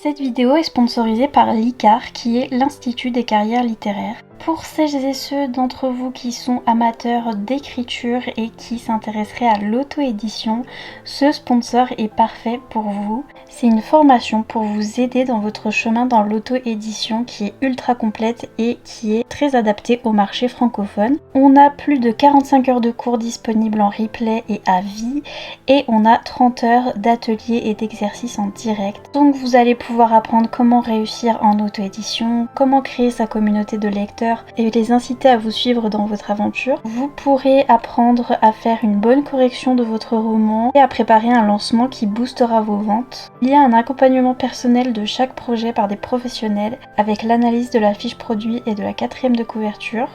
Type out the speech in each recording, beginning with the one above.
Cette vidéo est sponsorisée par l'ICAR, qui est l'Institut des carrières littéraires. Pour celles et ceux d'entre vous qui sont amateurs d'écriture et qui s'intéresseraient à l'auto-édition, ce sponsor est parfait pour vous. C'est une formation pour vous aider dans votre chemin dans l'auto-édition qui est ultra complète et qui est très adaptée au marché francophone. On a plus de 45 heures de cours disponibles en replay et à vie et on a 30 heures d'ateliers et d'exercices en direct. Donc vous allez pouvoir apprendre comment réussir en auto-édition, comment créer sa communauté de lecteurs et les inciter à vous suivre dans votre aventure. Vous pourrez apprendre à faire une bonne correction de votre roman et à préparer un lancement qui boostera vos ventes. Il y a un accompagnement personnel de chaque projet par des professionnels avec l'analyse de la fiche produit et de la 4e de couverture.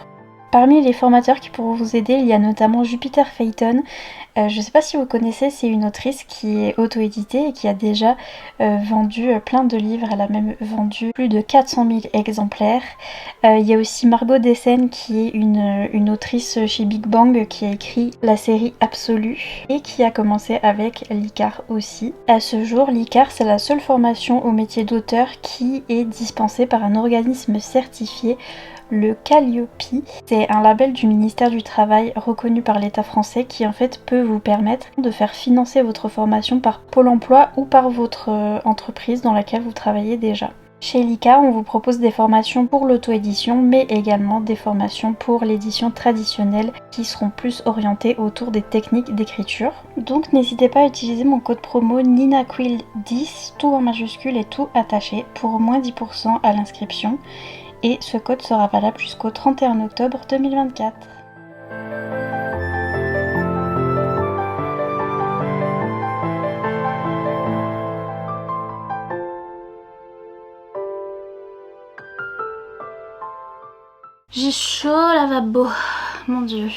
Parmi les formateurs qui pourront vous aider, il y a notamment Jupiter Phaeton. Je ne sais pas si vous connaissez, c'est une autrice qui est auto-éditée et qui a déjà vendu plein de livres. Elle a même vendu plus de 400 000 exemplaires. Il y a aussi Margot Dessen qui est une autrice chez Big Bang qui a écrit la série Absolue et qui a commencé avec l'ICAR aussi. À ce jour, l'ICAR c'est la seule formation au métier d'auteur qui est dispensée par un organisme certifié, le Calliope. C'est un label du ministère du Travail reconnu par l'État français qui en fait peut vous permettre de faire financer votre formation par Pôle emploi ou par votre entreprise dans laquelle vous travaillez déjà. Chez l'ICAR, on vous propose des formations pour l'auto-édition, mais également des formations pour l'édition traditionnelle qui seront plus orientées autour des techniques d'écriture. Donc n'hésitez pas à utiliser mon code promo NINAQUIL10, tout en majuscule et tout attaché, pour moins 10% à l'inscription. Et ce code sera valable jusqu'au 31 octobre 2024. J'ai chaud lavabo, mon dieu,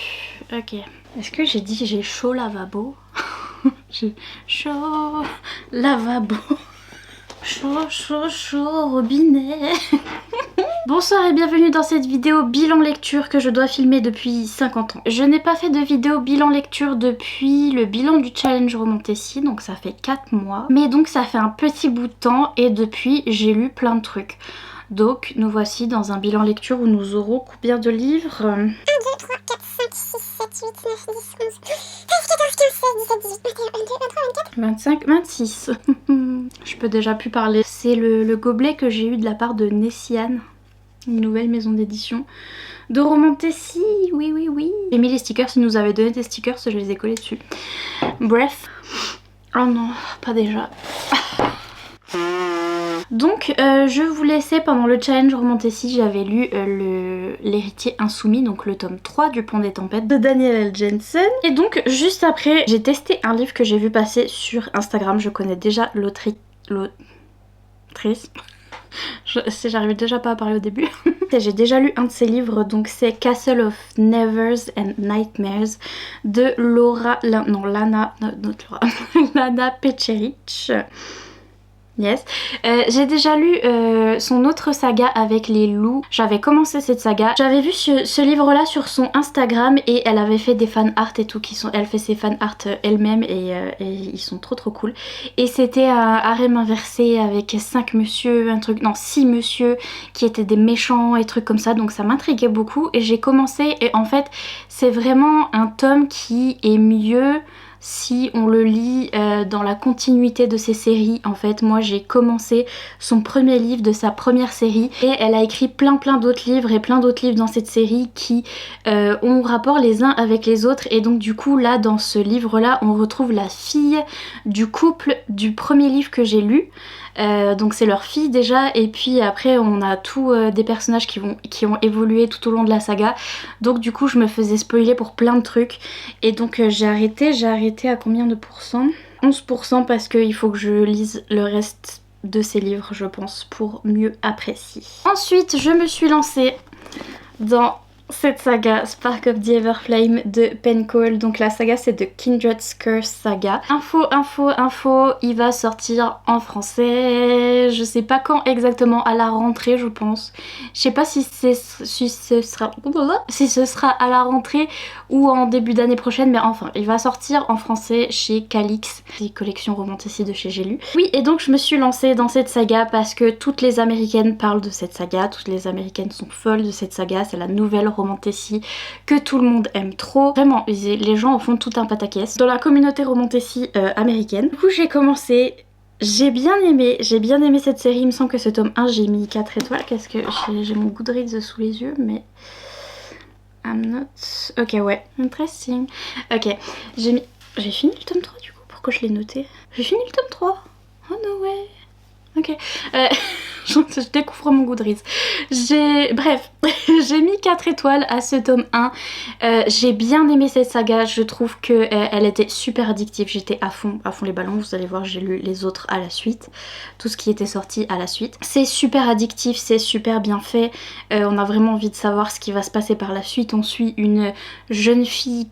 ok. Est-ce que j'ai dit j'ai chaud lavabo? J'ai chaud lavabo. Chaud robinet. Bonsoir et bienvenue dans cette vidéo bilan lecture que je dois filmer depuis 50 ans. Je n'ai pas fait de vidéo bilan lecture depuis le bilan du challenge Romontessi, donc ça fait 4 mois. Mais donc ça fait un petit bout de temps et depuis j'ai lu plein de trucs. Donc nous voici dans un bilan lecture où nous aurons combien de livres? 1, 2, 3, 4, 5, 6, 7, 8, 9, 10, 11, 13, 14, 15, 16, 17, 18, 19, 20, 21, 22, 25, 26. Je peux déjà plus parler. C'est le gobelet que j'ai eu de la part de Nessiane, une nouvelle maison d'édition de Romontessi, oui. J'ai mis les stickers, ils nous avaient donné des stickers, je les ai collés dessus. Bref. Oh non, pas déjà. Donc je vous laissais pendant le challenge Romontessi, j'avais lu L'héritier insoumis, donc le tome 3 du Pont des tempêtes de Daniel L. Jensen. Et donc juste après, j'ai testé un livre que j'ai vu passer sur Instagram, je connais déjà l'autrice. J'arrivais déjà pas à parler au début. J'ai déjà lu un de ses livres, donc c'est Castle of Nevers and Nightmares de Lana Pečerić. Yes. J'ai déjà lu son autre saga avec les loups. J'avais commencé cette saga. J'avais vu ce livre-là sur son Instagram et elle avait fait des fan art et tout. Elle fait ses fan art elle-même et ils sont trop cool. Et c'était un harem inversé avec 5 monsieur, 6 monsieur qui étaient des méchants et trucs comme ça. Donc ça m'intriguait beaucoup et j'ai commencé et en fait c'est vraiment un tome qui est mieux si on le lit dans la continuité de ses séries. En fait moi j'ai commencé son premier livre de sa première série et elle a écrit plein d'autres livres et plein d'autres livres dans cette série qui ont rapport les uns avec les autres et donc du coup là dans ce livre là on retrouve la fille du couple du premier livre que j'ai lu. Donc c'est leur fille déjà et puis après on a tous des personnages qui ont évolué tout au long de la saga, donc du coup je me faisais spoiler pour plein de trucs et donc j'ai arrêté à combien de pourcents? 11% parce qu'il faut que je lise le reste de ces livres je pense pour mieux apprécier. Ensuite je me suis lancée dans cette saga Spark of the Everflame de Penn donc la saga c'est de Kindred's Curse Saga. Info, il va sortir en français, je sais pas quand exactement, à la rentrée je pense. Je sais pas si ce sera à la rentrée ou en début d'année prochaine, mais enfin il va sortir en français chez Calix, des collections romantici de chez J'ai lu. Oui, et donc je me suis lancée dans cette saga parce que toutes les américaines parlent de cette saga, toutes les américaines sont folles de cette saga, c'est la nouvelle romantici que tout le monde aime trop. Vraiment, les gens en font tout un pataquès dans la communauté romantici américaine. Du coup j'ai commencé, j'ai bien aimé cette série. Il me semble que ce tome 1 j'ai mis 4 étoiles. Qu'est-ce que j'ai mon Goodreads sous les yeux mais I'm not... Ok ouais, interesting. Ok, j'ai fini le tome 3 du coup, pourquoi je l'ai noté? J'ai fini le tome 3. Oh no way. Ok, je découvre mon Goodreads. Bref, j'ai mis 4 étoiles à ce tome 1. J'ai bien aimé cette saga, je trouve que elle était super addictive. J'étais à fond les ballons. Vous allez voir, j'ai lu les autres à la suite. Tout ce qui était sorti à la suite. C'est super addictif, c'est super bien fait. On a vraiment envie de savoir ce qui va se passer par la suite. On suit une jeune fille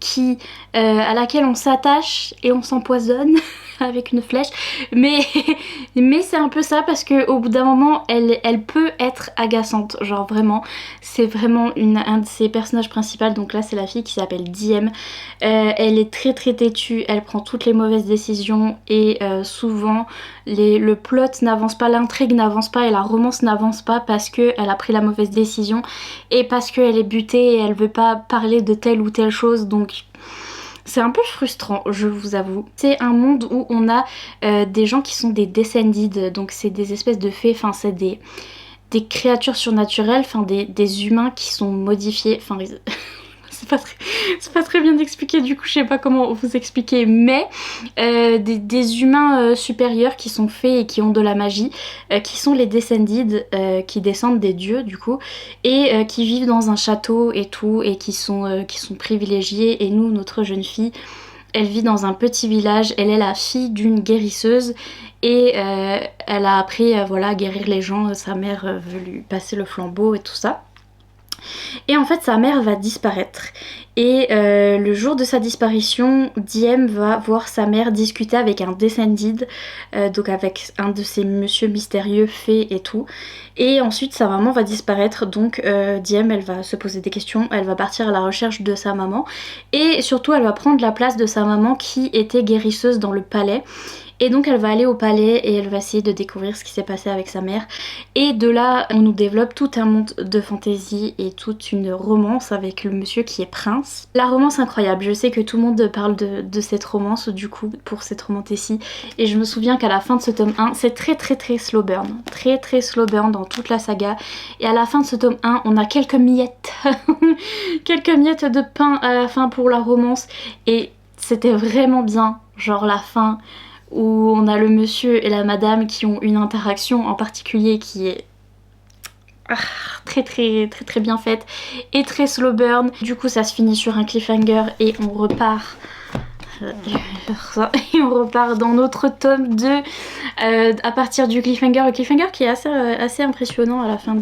à laquelle on s'attache et on s'empoisonne avec une flèche. Mais c'est un peu ça parce que au bout d'un moment elle peut être agaçante, genre vraiment c'est vraiment un de ses personnages principaux. Donc là c'est la fille qui s'appelle Diem. Elle est très têtue, elle prend toutes les mauvaises décisions et souvent le plot n'avance pas, l'intrigue n'avance pas et la romance n'avance pas parce qu'elle a pris la mauvaise décision et parce qu'elle est butée et elle veut pas parler de telle ou telle chose. Donc c'est un peu frustrant, je vous avoue. C'est un monde où on a des gens qui sont des descended, donc c'est des espèces de fées, enfin c'est des créatures surnaturelles, enfin des humains qui sont modifiés, enfin c'est pas très bien expliqué, du coup je sais pas comment vous expliquer, mais des humains supérieurs qui sont faits et qui ont de la magie, qui sont les descended, qui descendent des dieux du coup, et qui vivent dans un château et tout, et qui sont privilégiés. Et nous, notre jeune fille, elle vit dans un petit village, elle est la fille d'une guérisseuse et elle a appris voilà, à guérir les gens. Sa mère veut lui passer le flambeau et tout ça. Et en fait sa mère va disparaître et le jour de sa disparition, Diem va voir sa mère discuter avec un descended, donc avec un de ces monsieur mystérieux fées et tout. Et ensuite sa maman va disparaître, donc Diem elle va se poser des questions, elle va partir à la recherche de sa maman et surtout elle va prendre la place de sa maman qui était guérisseuse dans le palais. Et donc elle va aller au palais et elle va essayer de découvrir ce qui s'est passé avec sa mère. Et de là, on nous développe tout un monde de fantaisie et toute une romance avec le monsieur qui est prince. La romance incroyable, je sais que tout le monde parle de cette romance du coup, pour cette romantécie. Et je me souviens qu'à la fin de ce tome 1, c'est très slow burn. Très slow burn dans toute la saga. Et à la fin de ce tome 1, on a quelques miettes. quelques miettes de pain à la fin pour la romance. Et c'était vraiment bien, genre la fin où on a le monsieur et la madame qui ont une interaction en particulier qui est très bien faite et très slow burn. Du coup ça se finit sur un cliffhanger et on repart et on repart dans notre tome 2 à partir du cliffhanger. Le cliffhanger qui est assez impressionnant à la fin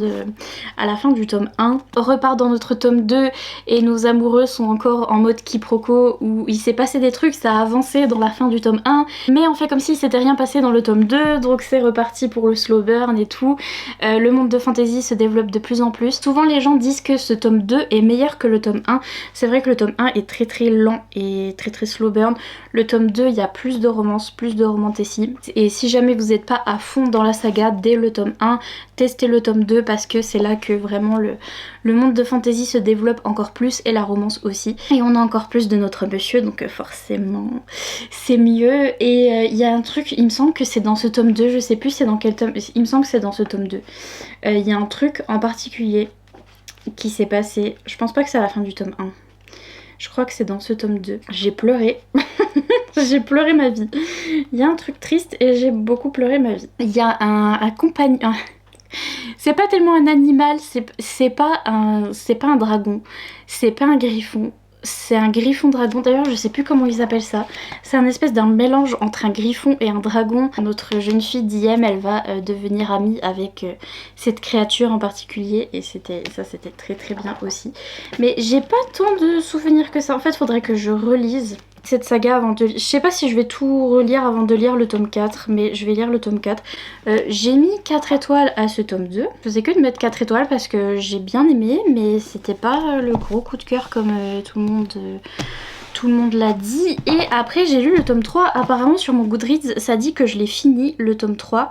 du tome 1. On repart dans notre tome 2 et nos amoureux sont encore en mode quiproquo où il s'est passé des trucs, ça a avancé dans la fin du tome 1 mais on fait comme si s'était rien passé dans le tome 2, donc c'est reparti pour le slow burn et tout. Le monde de fantasy se développe de plus en plus. Souvent les gens disent que ce tome 2 est meilleur que le tome 1. C'est vrai que le tome 1 est très lent et très slow burn. Le tome 2, il y a plus de romance, plus de romantécie. Et si jamais vous n'êtes pas à fond dans la saga dès le tome 1, testez le tome 2 parce que c'est là que vraiment le monde de fantasy se développe encore plus et la romance aussi. Et on a encore plus de notre monsieur, donc forcément c'est mieux. Et il y a un truc, il me semble que c'est dans ce tome 2, je sais plus c'est dans quel tome, il me semble que c'est dans ce tome 2. Il y a un truc en particulier qui s'est passé, je pense pas que c'est à la fin du tome 1. Je crois que c'est dans ce tome 2. J'ai pleuré. J'ai pleuré ma vie. Il y a un truc triste et j'ai beaucoup pleuré ma vie. Il y a un compagnon... C'est pas tellement un animal, c'est pas un dragon, c'est pas un griffon. c'est un griffon dragon, d'ailleurs je sais plus comment ils appellent ça. C'est un espèce d'un mélange entre un griffon et un dragon. Notre jeune fille Diem, elle va devenir amie avec cette créature en particulier et c'était très très bien aussi. Mais j'ai pas tant de souvenirs que ça, en fait faudrait que je relise cette saga avant de... Je sais pas si je vais tout relire avant de lire le tome 4, mais je vais lire le tome 4. J'ai mis 4 étoiles à ce tome 2. Je faisais que de mettre 4 étoiles parce que j'ai bien aimé, mais c'était pas le gros coup de cœur comme tout le monde l'a dit. Et après j'ai lu le tome 3, apparemment sur mon Goodreads ça dit que je l'ai fini le tome 3.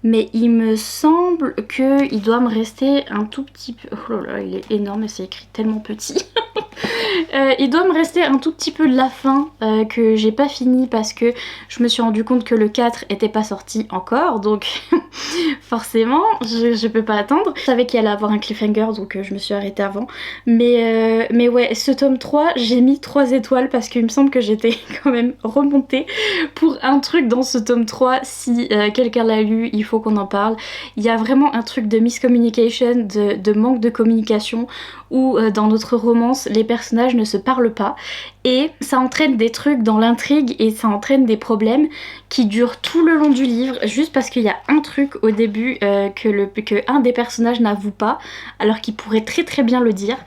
Mais il me semble qu'il doit me rester un tout petit peu... Oh là là, il est énorme et c'est écrit tellement petit. Il doit me rester un tout petit peu de la fin que j'ai pas fini parce que je me suis rendu compte que le 4 était pas sorti encore. Donc forcément, je peux pas attendre. Je savais qu'il allait avoir un cliffhanger donc je me suis arrêtée avant. Mais ouais, ce tome 3, j'ai mis 3 étoiles parce qu'il me semble que j'étais quand même remontée pour un truc dans ce tome 3. Si quelqu'un l'a lu, il faut qu'on en parle. Il y a vraiment un truc de miscommunication, de manque de communication où dans notre romance les personnages ne se parlent pas et ça entraîne des trucs dans l'intrigue et ça entraîne des problèmes qui durent tout le long du livre juste parce qu'il y a un truc au début que un des personnages n'avoue pas alors qu'il pourrait très très bien le dire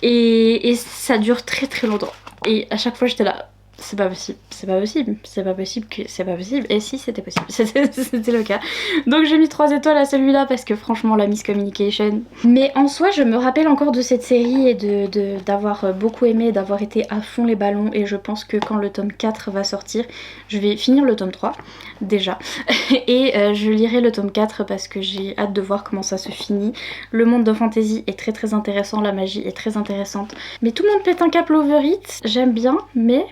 et ça dure très très longtemps et à chaque fois j'étais là. C'est pas possible, c'est pas possible, c'est pas possible que c'est pas possible. Et si c'était possible, c'était le cas. Donc j'ai mis 3 étoiles à celui-là parce que franchement la miscommunication. Mais en soi je me rappelle encore de cette série et d'avoir beaucoup aimé, d'avoir été à fond les ballons. Et je pense que quand le tome 4 va sortir, je vais finir le tome 3 déjà. Et je lirai le tome 4 parce que j'ai hâte de voir comment ça se finit. Le monde de fantasy est très très intéressant, la magie est très intéressante. Mais tout le monde pète un cap over it, j'aime bien, mais...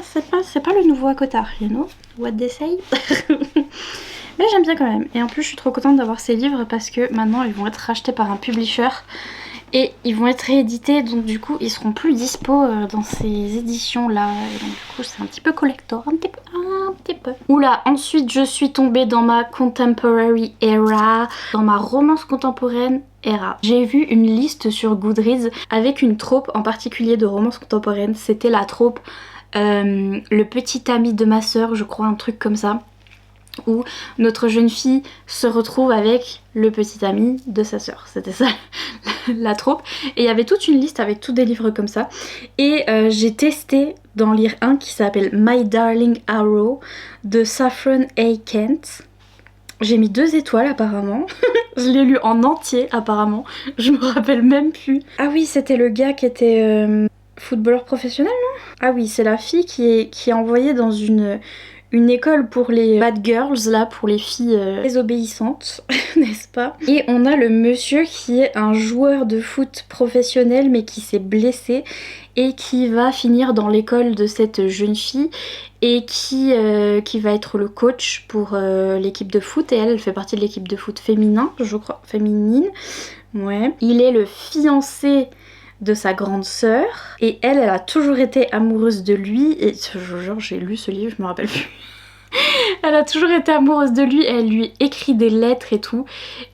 C'est pas le nouveau Akotar, you know what they say. Mais j'aime bien quand même. Et en plus je suis trop contente d'avoir ces livres parce que maintenant ils vont être rachetés par un publisher et ils vont être réédités, donc du coup ils seront plus dispo dans ces éditions là. Et donc du coup c'est un petit peu collector, un petit peu. Oula, ensuite je suis tombée dans ma contemporary era, dans ma romance contemporaine era. J'ai vu une liste sur Goodreads avec une trope en particulier de romance contemporaine. C'était la trope le petit ami de ma soeur, je crois, un truc comme ça, où notre jeune fille se retrouve avec le petit ami de sa sœur. C'était ça la trope. Et il y avait toute une liste avec tous des livres comme ça. Et j'ai testé d'en lire un qui s'appelle My Darling Arrow de Saffron A. Kent. J'ai mis 2 étoiles apparemment. Je l'ai lu en entier apparemment. Je me rappelle même plus. Ah oui, c'était le gars qui était footballeur professionnel, non? Ah oui, c'est la fille qui est envoyée dans une école pour les bad girls, là, pour les filles désobéissantes, n'est-ce pas? Et on a le monsieur qui est un joueur de foot professionnel mais qui s'est blessé et qui va finir dans l'école de cette jeune fille et qui va être le coach pour l'équipe de foot. Et elle fait partie de l'équipe de foot féminin, je crois, féminine. Ouais. Il est le fiancé de sa grande sœur et elle a toujours été amoureuse de lui et genre j'ai lu ce livre, je me rappelle plus. Elle a toujours été amoureuse de lui et elle lui écrit des lettres et tout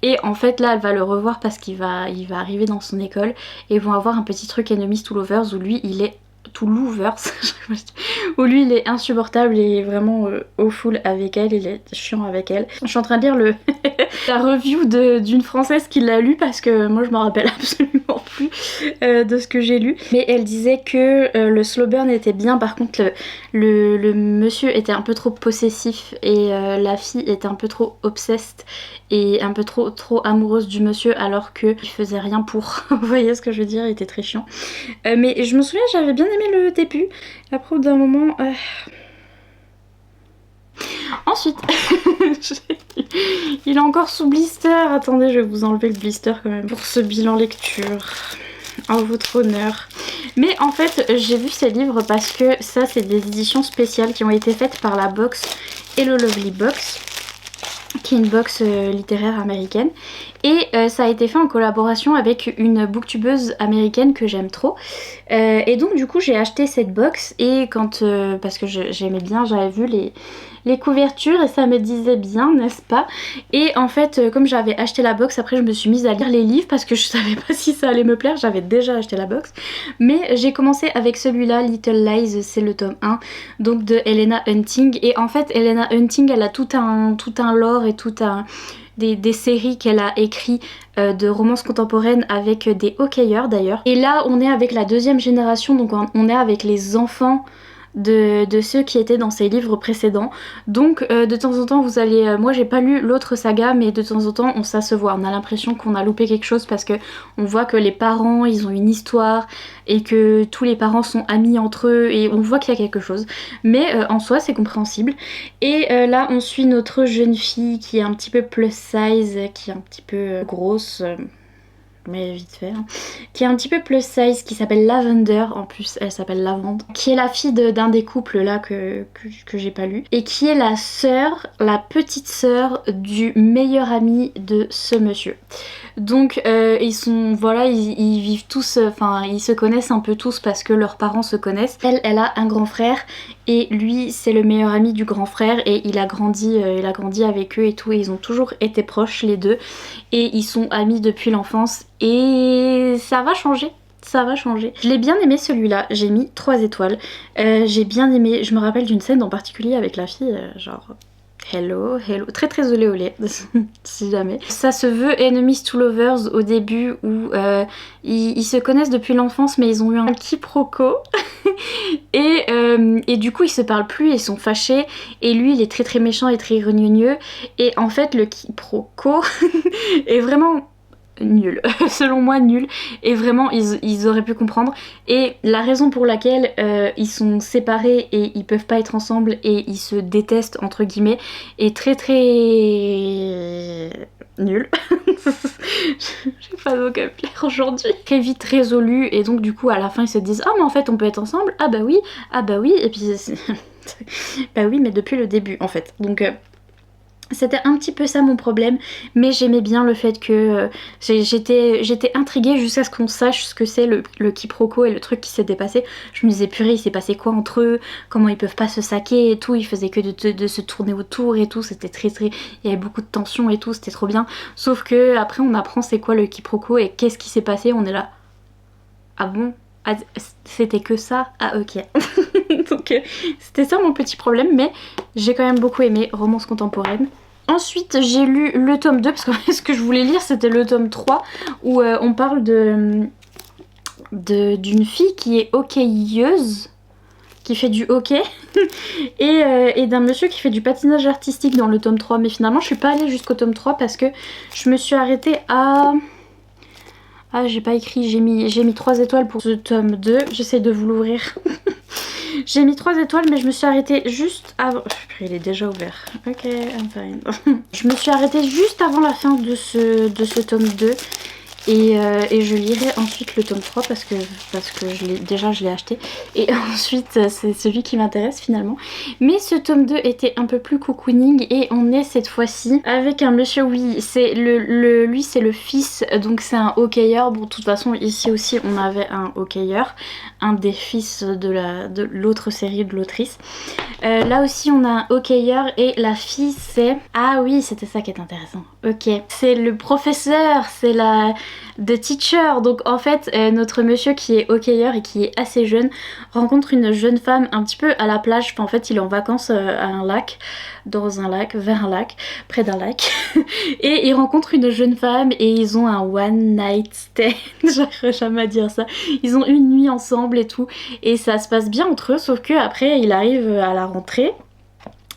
et en fait là elle va le revoir parce qu'il va arriver dans son école et ils vont avoir un petit truc Enemies to Lovers où lui il est to Lovers où lui il est insupportable et vraiment au full avec elle, il est chiant avec elle. Je suis en train de lire la review d'une française qui l'a lu parce que moi je me rappelle absolument plus de ce que j'ai lu, mais elle disait que le slow burn était bien, par contre le monsieur était un peu trop possessif et la fille était un peu trop obsessed et un peu trop amoureuse du monsieur alors qu'il faisait rien pour. Vous voyez ce que je veux dire, il était très chiant. Mais je me souviens j'avais bien aimé le début, après d'un moment... Ensuite, il est encore sous blister. Attendez, je vais vous enlever le blister quand même pour ce bilan lecture. En votre honneur. Mais en fait, j'ai vu ces livres parce que ça, c'est des éditions spéciales qui ont été faites par la box Hello Lovely Box, qui est une box littéraire américaine. Et ça a été fait en collaboration avec une booktubeuse américaine que j'aime trop. Et donc du coup j'ai acheté cette box et quand parce que j'aimais bien, j'avais vu les couvertures et ça me disait bien, n'est-ce pas? Et en fait comme j'avais acheté la box, après je me suis mise à lire les livres parce que je savais pas si ça allait me plaire, j'avais déjà acheté la box. Mais j'ai commencé avec celui-là, Little Lies, c'est le tome 1, donc de Helena Hunting. Et en fait Helena Hunting elle a tout un lore et tout un... Des séries qu'elle a écrit de romances contemporaines avec des hockeyeurs d'ailleurs. Et là on est avec la deuxième génération, donc on est avec les enfants de ceux qui étaient dans ses livres précédents. Donc de temps en temps vous allez... moi j'ai pas lu l'autre saga mais de temps en temps ça se voit. On a l'impression qu'on a loupé quelque chose parce que on voit que les parents ils ont une histoire et que tous les parents sont amis entre eux et on voit qu'il y a quelque chose. Mais en soi c'est compréhensible. Et là on suit notre jeune fille qui est un petit peu plus size, qui est un petit peu grosse... mais vite fait, hein, qui est un petit peu plus size, qui s'appelle Lavender, en plus elle s'appelle Lavande, qui est la fille d'un des couples là que j'ai pas lu, et qui est la sœur, la petite sœur du meilleur ami de ce monsieur. Donc ils sont, voilà, ils vivent tous, enfin ils se connaissent un peu tous parce que leurs parents se connaissent. Elle a un grand frère et lui c'est le meilleur ami du grand frère et il a grandi avec eux et tout et ils ont toujours été proches les deux et ils sont amis depuis l'enfance et ça va changer. Ça va changer. Je l'ai bien aimé celui-là, j'ai mis 3 étoiles. J'ai bien aimé, je me rappelle d'une scène en particulier avec la fille, genre... Hello, hello, très très olé olé, si jamais. Ça se veut Enemies to Lovers au début où ils se connaissent depuis l'enfance mais ils ont eu un quiproquo et du coup ils se parlent plus, ils sont fâchés et lui il est très très méchant et très grognon et en fait le quiproquo est vraiment... nul, selon moi nul, et vraiment ils auraient pu comprendre. Et la raison pour laquelle ils sont séparés et ils peuvent pas être ensemble et ils se détestent entre guillemets est très très nul. J'ai pas de vocabulaire aujourd'hui. Très vite résolu et donc du coup à la fin ils se disent ah mais en fait on peut être ensemble, ah bah oui et puis bah oui mais depuis le début en fait. Donc c'était un petit peu ça mon problème, mais j'aimais bien le fait que j'étais intriguée jusqu'à ce qu'on sache ce que c'est le quiproquo et le truc qui s'est dépassé. Je me disais purée il s'est passé quoi entre eux, comment ils peuvent pas se saquer et tout, ils faisaient que de se tourner autour et tout, c'était très il y avait beaucoup de tension et tout, c'était trop bien. Sauf que après on apprend c'est quoi le quiproquo et qu'est-ce qui s'est passé, on est là. Ah bon? Ah, c'était que ça? Ah ok. Donc c'était ça mon petit problème, mais j'ai quand même beaucoup aimé romance contemporaine. Ensuite j'ai lu le tome 2 parce que ce que je voulais lire c'était le tome 3 où on parle d'une fille qui est hockeyeuse, qui fait du hockey et d'un monsieur qui fait du patinage artistique dans le tome 3, mais finalement je suis pas allée jusqu'au tome 3 parce que je me suis arrêtée à... Ah j'ai pas écrit, j'ai mis 3 étoiles pour ce tome 2, j'essaie de vous l'ouvrir. J'ai mis 3 étoiles mais je me suis arrêtée juste avant... Il est déjà ouvert. Ok, I'm fine. Je me suis arrêtée juste avant la fin de ce tome 2 et je lirai ensuite le tome 3 parce que je l'ai acheté et ensuite c'est celui qui m'intéresse finalement. Mais ce tome 2 était un peu plus cocooning et on est cette fois-ci avec un monsieur, oui c'est lui c'est le fils, donc c'est un hockeyeur. Bon de toute façon ici aussi on avait un hockeyeur, un des fils de l'autre série de l'autrice. Là aussi on a un hockeyeur et la fille c'est... Ah oui c'était ça qui est intéressant, ok. C'est le professeur, c'est the teacher. Donc en fait notre monsieur qui est hockeyeur et qui est assez jeune rencontre une jeune femme un petit peu à la plage. Enfin, en fait il est en vacances à un lac, dans un lac, vers un lac, près d'un lac et il rencontre une jeune femme et ils ont un one night stand. J'arriverai jamais à dire ça. Ils ont une nuit ensemble et tout et ça se passe bien entre eux, sauf que après il arrive à la rentrée.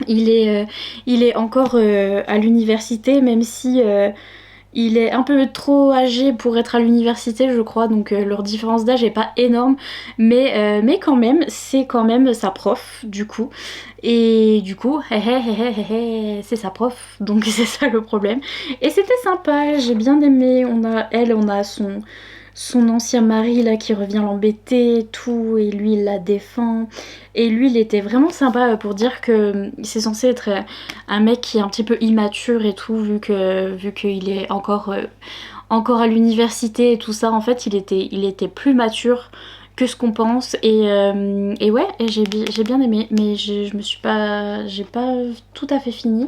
Il est encore à l'université, même si il est un peu trop âgé pour être à l'université je crois, donc leur différence d'âge est pas énorme, mais quand même c'est quand même sa prof du coup, et du coup c'est sa prof, donc c'est ça le problème. Et c'était sympa, j'ai bien aimé. On a son ancien mari là qui revient l'embêter et tout, et lui il la défend et lui il était vraiment sympa pour dire que c'est censé être un mec qui est un petit peu immature et tout, vu qu'il est encore à l'université et tout ça. En fait il était plus mature que ce qu'on pense. Et ouais, et j'ai bien aimé, mais je me suis pas, j'ai pas tout à fait fini.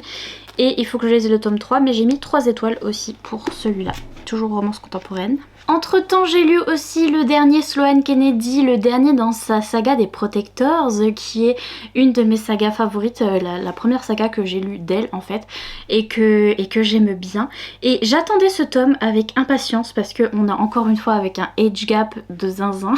Et il faut que je lise le tome 3, mais j'ai mis 3 étoiles aussi pour celui-là. Toujours romance contemporaine. Entre temps, j'ai lu aussi le dernier Sloane Kennedy, le dernier dans sa saga des Protectors, qui est une de mes sagas favorites, la première saga que j'ai lue d'elle en fait, et que j'aime bien. Et j'attendais ce tome avec impatience parce qu'on a encore une fois avec un age gap de zinzin,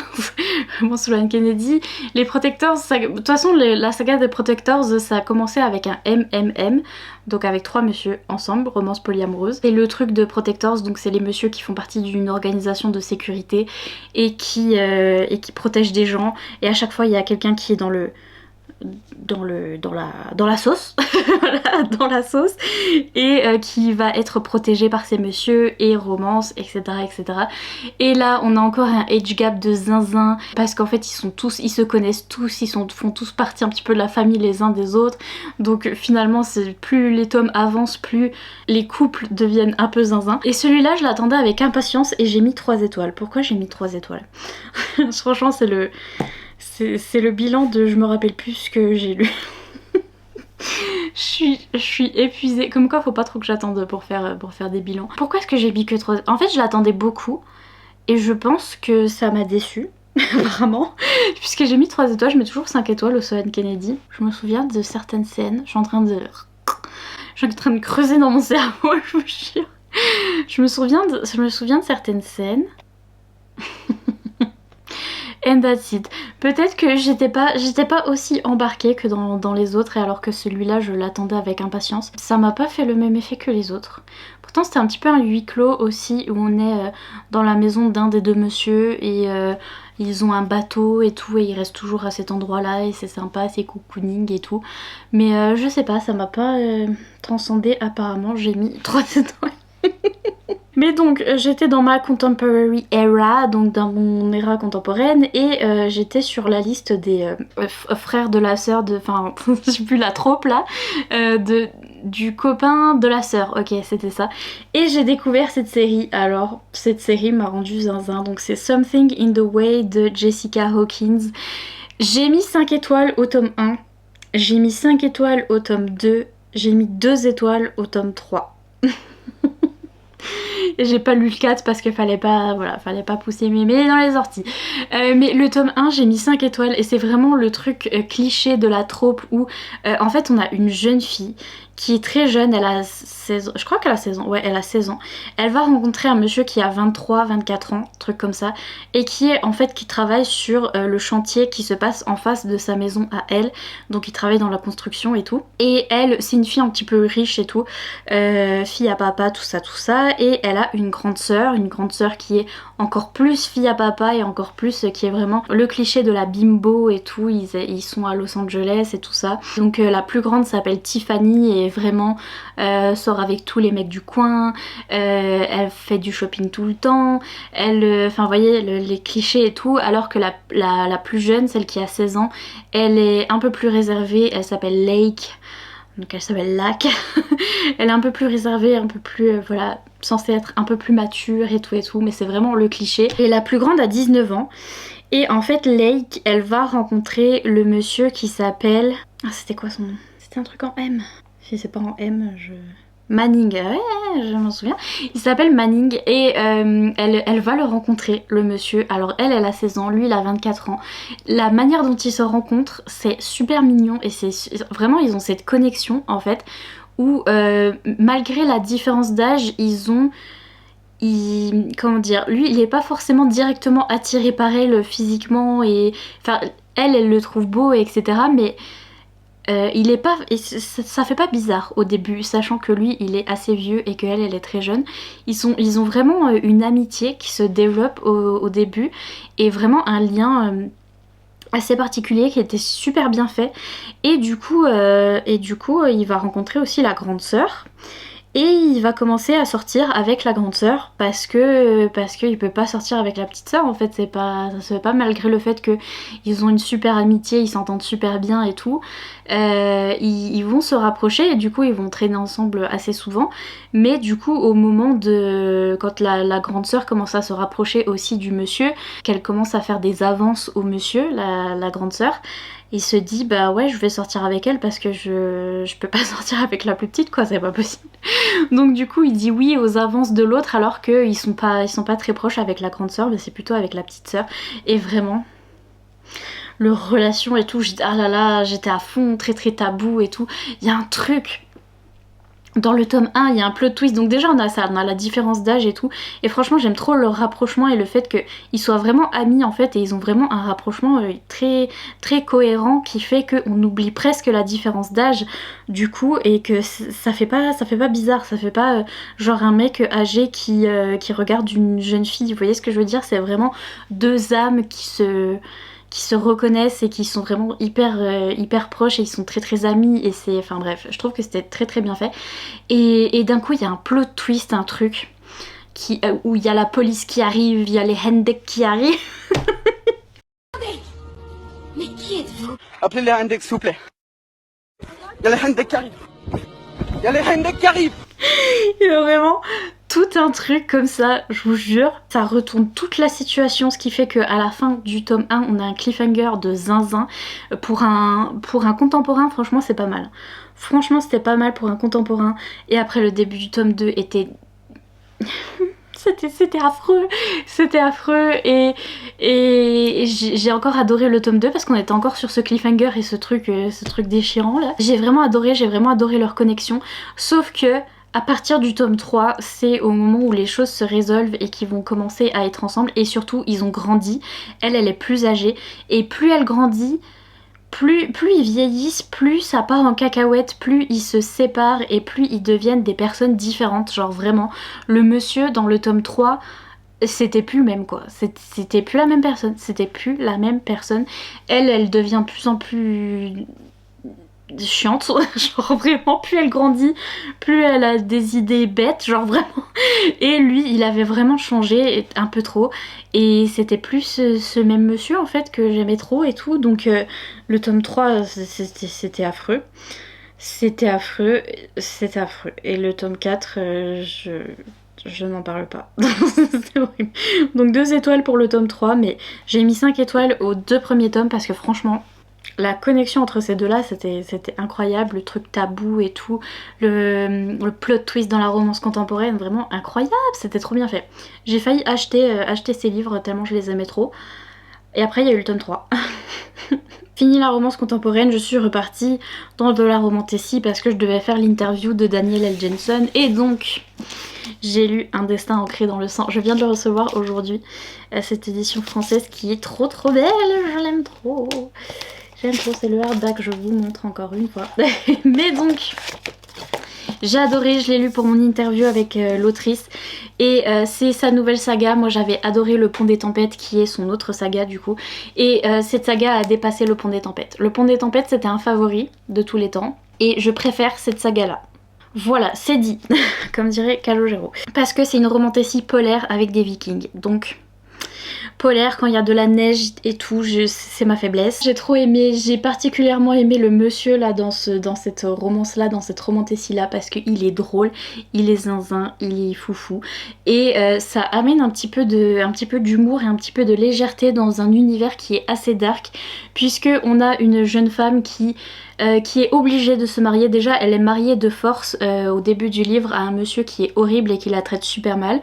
vraiment Sloane Kennedy. Les Protectors, de toute façon la saga des Protectors, ça a commencé avec un MMM, donc avec 3 messieurs ensemble, romance polyamoureuse. Et le truc de Protectors, donc c'est les messieurs qui font partie d'une organisation de sécurité et qui protègent des gens. Et à chaque fois, il y a quelqu'un qui est dans la sauce, voilà, dans la sauce, et qui va être protégé par ces messieurs et romance, etc., etc. Et là, on a encore un age gap de zinzin parce qu'en fait, ils se connaissent tous, font tous partie un petit peu de la famille les uns des autres. Donc finalement, plus les tomes avancent, plus les couples deviennent un peu zinzin. Et celui-là, je l'attendais avec impatience et j'ai mis 3 étoiles. Pourquoi j'ai mis 3 étoiles? Franchement, c'est le bilan de je me rappelle plus ce que j'ai lu. Je suis épuisée. Comme quoi, faut pas trop que j'attende pour faire des bilans. Pourquoi est-ce que j'ai mis que 3? En fait, je l'attendais beaucoup. Et je pense que ça m'a déçue, apparemment. Puisque j'ai mis 3 étoiles, je mets toujours 5 étoiles au Sloane Kennedy. Je me souviens de certaines scènes. Je suis en train de creuser dans mon cerveau, je vous jure. Je me souviens de certaines scènes. And that's it. Peut-être que j'étais pas aussi embarquée que dans les autres, et alors que celui-là je l'attendais avec impatience. Ça m'a pas fait le même effet que les autres. Pourtant c'était un petit peu un huis clos aussi, où on est dans la maison d'un des 2 messieurs et ils ont un bateau et tout, et ils restent toujours à cet endroit là et c'est sympa, c'est cocooning et tout. Mais je sais pas, ça m'a pas transcendé apparemment, j'ai mis 3 étoiles. Mais donc j'étais dans ma contemporary era, donc dans mon era contemporaine, et j'étais sur la liste des frères de la sœur de... Enfin, je sais plus la trope là, du copain de la sœur, ok c'était ça. Et j'ai découvert cette série, alors cette série m'a rendu zinzin, donc c'est Something in the Way de Jessica Hawkins. J'ai mis 5 étoiles au tome 1, j'ai mis 5 étoiles au tome 2, j'ai mis 2 étoiles au tome 3. J'ai pas lu le 4 parce qu'il fallait pas pousser mémé dans les orties. Mais le tome 1, j'ai mis 5 étoiles et c'est vraiment le truc cliché de la trope où en fait on a une jeune fille qui est très jeune, elle a 16 ans, je crois qu'elle a 16 ans, ouais elle a 16 ans. Elle va rencontrer un monsieur qui a 23, 24 ans, truc comme ça, et qui travaille sur le chantier qui se passe en face de sa maison à elle, donc il travaille dans la construction et tout. Et elle, c'est une fille un petit peu riche et tout, fille à papa, tout ça, et elle a une grande sœur qui est encore plus fille à papa et encore plus qui est vraiment le cliché de la bimbo et tout, ils sont à Los Angeles et tout ça. Donc la plus grande s'appelle Tiffany et vraiment sort avec tous les mecs du coin, elle fait du shopping tout le temps, enfin vous voyez les clichés et tout, alors que la plus jeune, celle qui a 16 ans, elle est un peu plus réservée, elle s'appelle Lake. Donc elle s'appelle Lac. Elle est un peu plus réservée, un peu plus, voilà, censée être un peu plus mature et tout, mais c'est vraiment le cliché. Et la plus grande a 19 ans. Et en fait, Lake, elle va rencontrer le monsieur qui s'appelle... Ah, c'était quoi son nom? C'était un truc en M. Si c'est pas en M, Manning, ouais, je m'en souviens. Il s'appelle Manning et elle va le rencontrer, le monsieur. Alors elle a 16 ans, lui il a 24 ans. La manière dont ils se rencontrent, c'est super mignon et c'est vraiment, ils ont cette connexion en fait, où malgré la différence d'âge, comment dire, lui il est pas forcément directement attiré par elle physiquement, et enfin elle le trouve beau etc, mais il est pas, et ça fait pas bizarre au début, sachant que lui il est assez vieux et qu'elle elle est très jeune. Ils ont vraiment une amitié qui se développe au début, et vraiment un lien assez particulier qui était super bien fait. Et du coup il va rencontrer aussi la grande sœur. et il va commencer à sortir avec la grande sœur parce qu'il peut pas sortir avec la petite sœur en fait, ça se fait pas malgré le fait que ils ont une super amitié, ils s'entendent super bien et tout. Ils vont se rapprocher et du coup ils vont traîner ensemble assez souvent, mais du coup au moment de quand la grande sœur commence à se rapprocher aussi du monsieur, qu'elle commence à faire des avances au monsieur, la grande sœur, il se dit bah ouais je vais sortir avec elle parce que je peux pas sortir avec la plus petite quoi, c'est pas possible. Donc du coup il dit oui aux avances de l'autre alors qu'ils sont pas très proches avec la grande sœur, mais c'est plutôt avec la petite sœur. Et vraiment leur relation et tout, ah là là, j'étais à fond, très très tabou et tout. Il y a un truc dans le tome 1, il y a un plot twist, donc déjà on a ça, on a la différence d'âge et tout, et franchement j'aime trop leur rapprochement et le fait qu'ils soient vraiment amis en fait, et ils ont vraiment un rapprochement très très cohérent qui fait qu'on oublie presque la différence d'âge du coup, et que ça fait pas bizarre, ça fait pas genre un mec âgé qui regarde une jeune fille, vous voyez ce que je veux dire, c'est vraiment deux âmes qui se reconnaissent et qui sont vraiment hyper proches, et ils sont très très amis, et c'est, enfin bref, je trouve que c'était très très bien fait. Et d'un coup il y a un plot twist, un truc où il y a la police qui arrive, il y a les Hendek qui arrivent. Mais qui êtes-vous? Appelez les Hendek s'il vous plaît. Il y a les Hendek qui arrivent. Il y a les Hendek qui arrivent. Il y a vraiment tout un truc comme ça, je vous jure. Ça retourne toute la situation, ce qui fait qu'à la fin du tome 1, on a un cliffhanger de zinzin. Pour un contemporain, franchement, c'est pas mal. Franchement, c'était pas mal pour un contemporain. Et après, le début du tome 2 était... C'était affreux et j'ai encore adoré le tome 2 parce qu'on était encore sur ce cliffhanger et ce truc déchirant là. J'ai vraiment adoré leur connexion, sauf que à partir du tome 3, c'est au moment où les choses se résolvent et qu'ils vont commencer à être ensemble, et surtout ils ont grandi, elle est plus âgée, et plus elle grandit, plus ils vieillissent, plus ça part en cacahuète, plus ils se séparent et plus ils deviennent des personnes différentes. Genre vraiment, le monsieur dans le tome 3, c'était plus le même quoi. C'était plus la même personne. Elle devient de plus en plus chiante, genre vraiment, plus elle grandit, plus elle a des idées bêtes, genre vraiment. Et lui, il avait vraiment changé, un peu trop, et c'était plus ce même monsieur en fait que j'aimais trop et tout, donc le tome 3, c'était affreux. C'était affreux. Et le tome 4, je n'en parle pas. C'est horrible. Donc 2 étoiles pour le tome 3, mais j'ai mis 5 étoiles aux 2 premiers tomes parce que franchement, la connexion entre ces deux-là, c'était incroyable, le truc tabou et tout, le plot twist dans la romance contemporaine, vraiment incroyable, c'était trop bien fait. J'ai failli acheter ces livres tellement je les aimais trop. Et après il y a eu le tome 3. Fini la romance contemporaine, je suis repartie dans de la romantécie parce que je devais faire l'interview de Daniel L. Jensen, et donc j'ai lu Un destin ancré dans le sang. Je viens de le recevoir aujourd'hui, cette édition française qui est trop belle, je l'aime trop. J'aime trop, c'est le hardback, je vous montre encore une fois. Mais donc, j'ai adoré, je l'ai lu pour mon interview avec l'autrice. Et c'est sa nouvelle saga. Moi j'avais adoré Le Pont des Tempêtes, qui est son autre saga du coup. Et cette saga a dépassé Le Pont des Tempêtes. Le Pont des Tempêtes, c'était un favori de tous les temps. Et je préfère cette saga-là. Voilà, c'est dit, comme dirait Calogero. Parce que c'est une romantécie polaire avec des vikings. Donc... polaire, quand il y a de la neige et tout, c'est ma faiblesse. J'ai trop aimé, j'ai particulièrement aimé le monsieur là dans cette romance là, dans cette romantécie là, parce qu'il est drôle, il est zinzin, il est foufou, et ça amène un petit peu d'humour et un petit peu de légèreté dans un univers qui est assez dark, puisque on a une jeune femme qui est obligée de se marier. Déjà elle est mariée de force au début du livre à un monsieur qui est horrible et qui la traite super mal.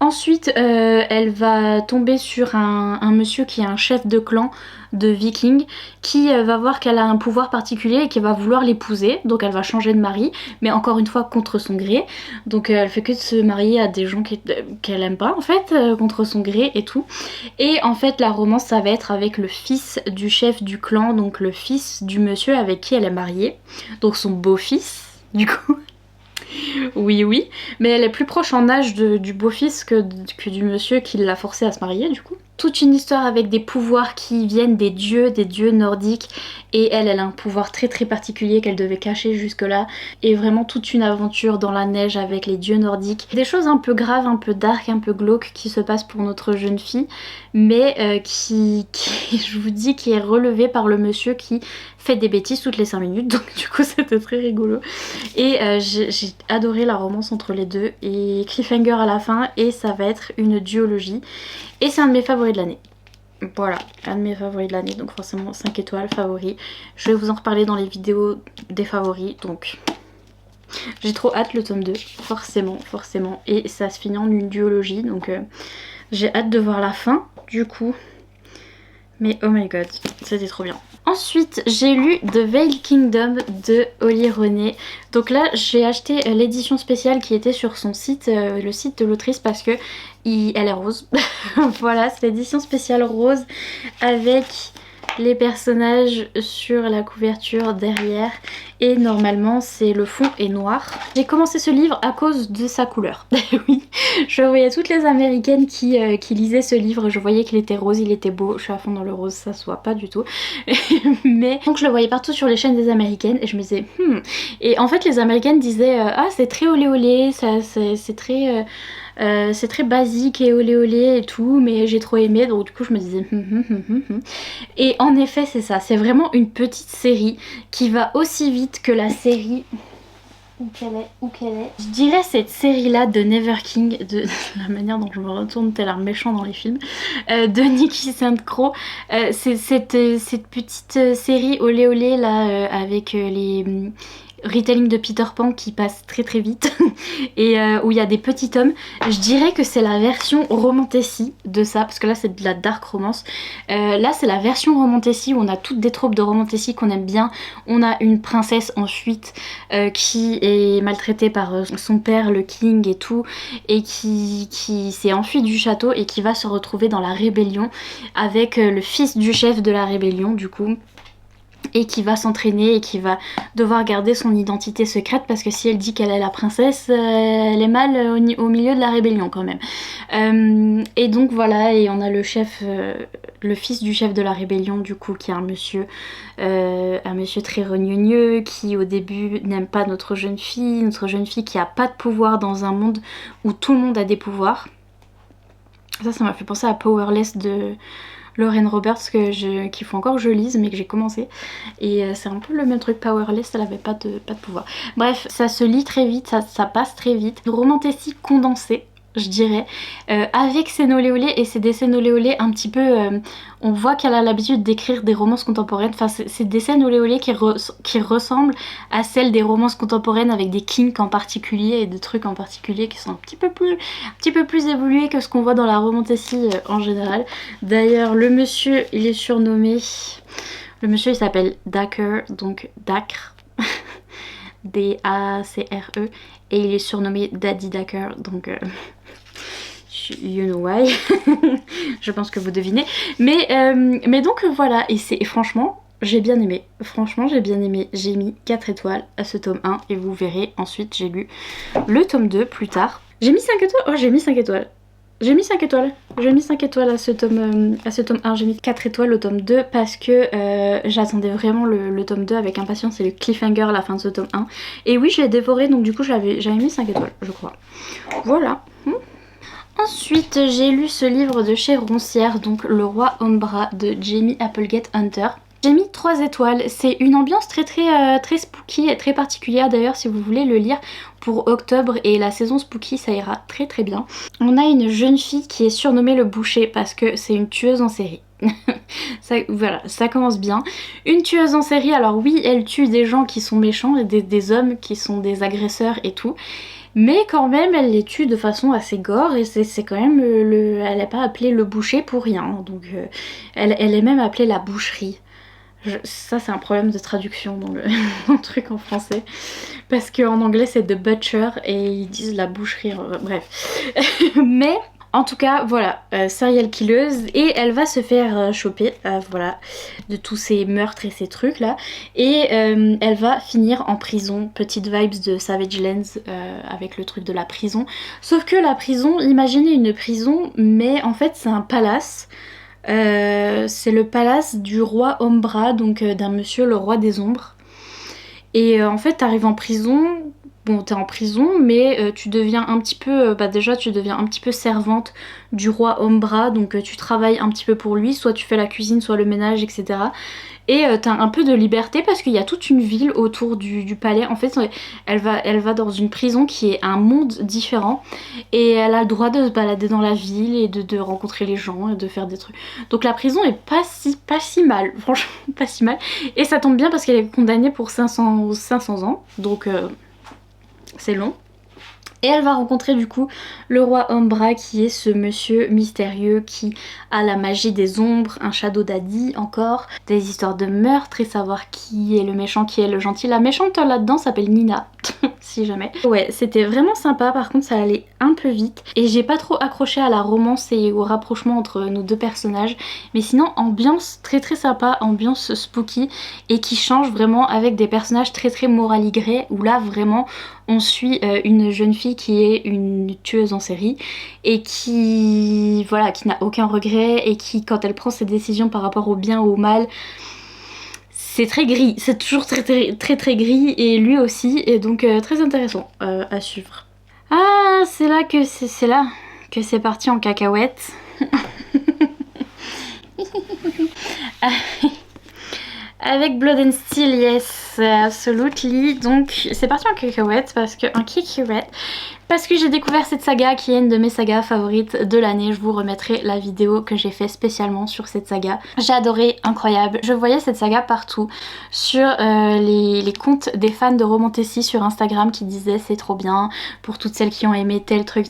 Ensuite, elle va tomber sur un monsieur qui est un chef de clan de vikings, qui va voir qu'elle a un pouvoir particulier et qui va vouloir l'épouser. Donc elle va changer de mari, mais encore une fois contre son gré. Donc elle fait que de se marier à des gens qu'elle aime pas en fait, contre son gré et tout. Et en fait la romance ça va être avec le fils du chef du clan, donc le fils du monsieur avec qui elle est mariée. Donc son beau-fils du coup. Oui, mais elle est plus proche en âge du beau-fils que du monsieur qui l'a forcée à se marier du coup. toute une histoire avec des pouvoirs qui viennent des dieux nordiques. Et elle a un pouvoir très très particulier qu'elle devait cacher jusque là. Et vraiment toute une aventure dans la neige avec les dieux nordiques. Des choses un peu graves, un peu dark, un peu glauques qui se passent pour notre jeune fille. Mais qui, je vous dis, qui est relevée par le monsieur qui fait des bêtises toutes les 5 minutes. Donc du coup c'était très rigolo. Et j'ai adoré la romance entre les deux. Et cliffhanger à la fin. Et ça va être une duologie. Et c'est un de mes favoris de l'année. Voilà, un de mes favoris de l'année, donc forcément 5 étoiles, favoris. Je vais vous en reparler dans les vidéos des favoris, donc j'ai trop hâte le tome 2, forcément. Et ça se finit en une duologie, donc j'ai hâte de voir la fin, du coup. Mais oh my god, c'était trop bien. Ensuite, j'ai lu The Veil Kingdom de Holly Renée. Donc là, j'ai acheté l'édition spéciale qui était sur son site, le site de l'autrice, parce que elle est rose. Voilà, c'est l'édition spéciale rose avec les personnages sur la couverture derrière. Et normalement, c'est le fond est noir. J'ai commencé ce livre à cause de sa couleur. Oui, je voyais toutes les américaines qui lisaient ce livre. Je voyais qu'il était rose, il était beau. Je suis à fond dans le rose, ça se voit pas du tout. Mais donc je le voyais partout sur les chaînes des américaines et je me disais Et en fait, les américaines disaient ah, c'est très olé olé, c'est très... c'est très basique et olé olé et tout, mais j'ai trop aimé, donc du coup je me disais Et en effet c'est ça, c'est vraiment une petite série qui va aussi vite que la série... Où qu'elle est. Je dirais cette série là de Never King, de la manière dont je me retourne tel un méchant dans les films, de Nikki Saint Crow. C'est cette petite série olé olé là avec les... retelling de Peter Pan qui passe très très vite et où il y a des petits tomes. Je dirais que c'est la version romantasy de ça, parce que là c'est de la dark romance. Là c'est la version romantasy où on a toutes des tropes de romantasy qu'on aime bien. On a une princesse en fuite qui est maltraitée par son père le king et tout, et qui s'est enfuie du château et qui va se retrouver dans la rébellion avec le fils du chef de la rébellion du coup, et qui va s'entraîner et qui va devoir garder son identité secrète, parce que si elle dit qu'elle est la princesse, elle est mal au milieu de la rébellion quand même. Et donc voilà, et on a le chef, le fils du chef de la rébellion du coup, qui est un monsieur très renougneux, qui au début n'aime pas notre jeune fille qui a pas de pouvoir dans un monde où tout le monde a des pouvoirs. Ça m'a fait penser à Powerless de Lauren Roberts qu'il faut encore que je lise mais que j'ai commencé, et c'est un peu le même truc. Powerless, elle avait pas de pouvoir. Bref, ça se lit très vite, ça passe très vite. Romantasy condensé, je dirais, avec ses olé olé, et c'est des scènes olé olé un petit peu... on voit qu'elle a l'habitude d'écrire des romances contemporaines, enfin c'est des scènes olé olé qui ressemblent à celles des romances contemporaines, avec des kinks en particulier et des trucs en particulier qui sont un petit peu plus évolués que ce qu'on voit dans la romantasy en général. D'ailleurs le monsieur il est surnommé... Le monsieur il s'appelle Dacre, donc Dacre, D-A-C-R-E, et il est surnommé Daddy Dacre, donc... you know why. Je pense que vous devinez. Mais donc voilà, et franchement, j'ai bien aimé. Franchement, j'ai bien aimé. J'ai mis 4 étoiles à ce tome 1 et vous verrez, ensuite j'ai lu le tome 2 plus tard. J'ai mis 5 étoiles. Oh, j'ai mis 5 étoiles. J'ai mis 5 étoiles. J'ai mis 5 étoiles à ce tome 1. J'ai mis 4 étoiles au tome 2 parce que j'attendais vraiment le tome 2 avec impatience, et le cliffhanger à la fin de ce tome 1. Et oui, je l'ai dévoré, donc du coup j'avais mis 5 étoiles, je crois. Voilà. Ensuite, j'ai lu ce livre de chez Roncière, donc Le Roi Umbra de Jamie Applegate Hunter. J'ai mis 3 étoiles, c'est une ambiance très spooky et très particulière. D'ailleurs, si vous voulez le lire pour octobre et la saison spooky, ça ira très très bien. On a une jeune fille qui est surnommée le boucher parce que c'est une tueuse en série. Voilà, ça commence bien. Une tueuse en série, alors oui, elle tue des gens qui sont méchants, et des hommes qui sont des agresseurs et tout. Mais quand même, elle les tue de façon assez gore, et c'est quand même elle n'est pas appelée le boucher pour rien. Donc elle est même appelée la boucherie. Ça c'est un problème de traduction dans le truc en français. Parce qu'en anglais c'est the butcher et ils disent la boucherie. Bref. Mais En tout cas, voilà, serial killeuse, et elle va se faire choper, voilà, de tous ces meurtres et ces trucs là, et elle va finir en prison, petite vibes de Savage Lands avec le truc de la prison, sauf que la prison, imaginez une prison, mais en fait c'est un palace. C'est le palace du roi Ombra, donc d'un monsieur le roi des ombres. Et en fait t'arrives en prison, bon t'es en prison mais tu deviens un petit peu, déjà tu deviens un petit peu servante du roi Ombra, donc tu travailles un petit peu pour lui, soit tu fais la cuisine, soit le ménage, etc. Et t'as un peu de liberté parce qu'il y a toute une ville autour du palais. En fait elle va dans une prison qui est un monde différent et elle a le droit de se balader dans la ville et de rencontrer les gens et de faire des trucs. Donc la prison est pas si mal, franchement pas si mal. Et ça tombe bien parce qu'elle est condamnée pour 500 ans, donc c'est long. Et elle va rencontrer du coup le roi Ombra, qui est ce monsieur mystérieux qui a la magie des ombres, un shadow daddy encore, des histoires de meurtre et savoir qui est le méchant, qui est le gentil. La méchante là-dedans s'appelle Nina, si jamais. Ouais, c'était vraiment sympa, par contre ça allait un peu vite et j'ai pas trop accroché à la romance et au rapprochement entre nos deux personnages. Mais sinon ambiance très sympa, ambiance spooky et qui change vraiment avec des personnages très moraligrés, où là vraiment on suit une jeune fille qui est une tueuse en série et qui voilà, qui n'a aucun regret et qui, quand elle prend ses décisions par rapport au bien ou au mal, c'est très gris, c'est toujours très gris, et lui aussi, et donc très intéressant à suivre. Ah, c'est là que c'est parti en cacahuète. Avec Blood and Steel, yes, absolutely. Donc c'est parti en cacahuète parce que j'ai découvert cette saga qui est une de mes sagas favorites de l'année. Je vous remettrai la vidéo que j'ai fait spécialement sur cette saga. J'ai adoré, incroyable. Je voyais cette saga partout sur les comptes des fans de Romantasy sur Instagram qui disaient c'est trop bien, pour toutes celles qui ont aimé tel truc,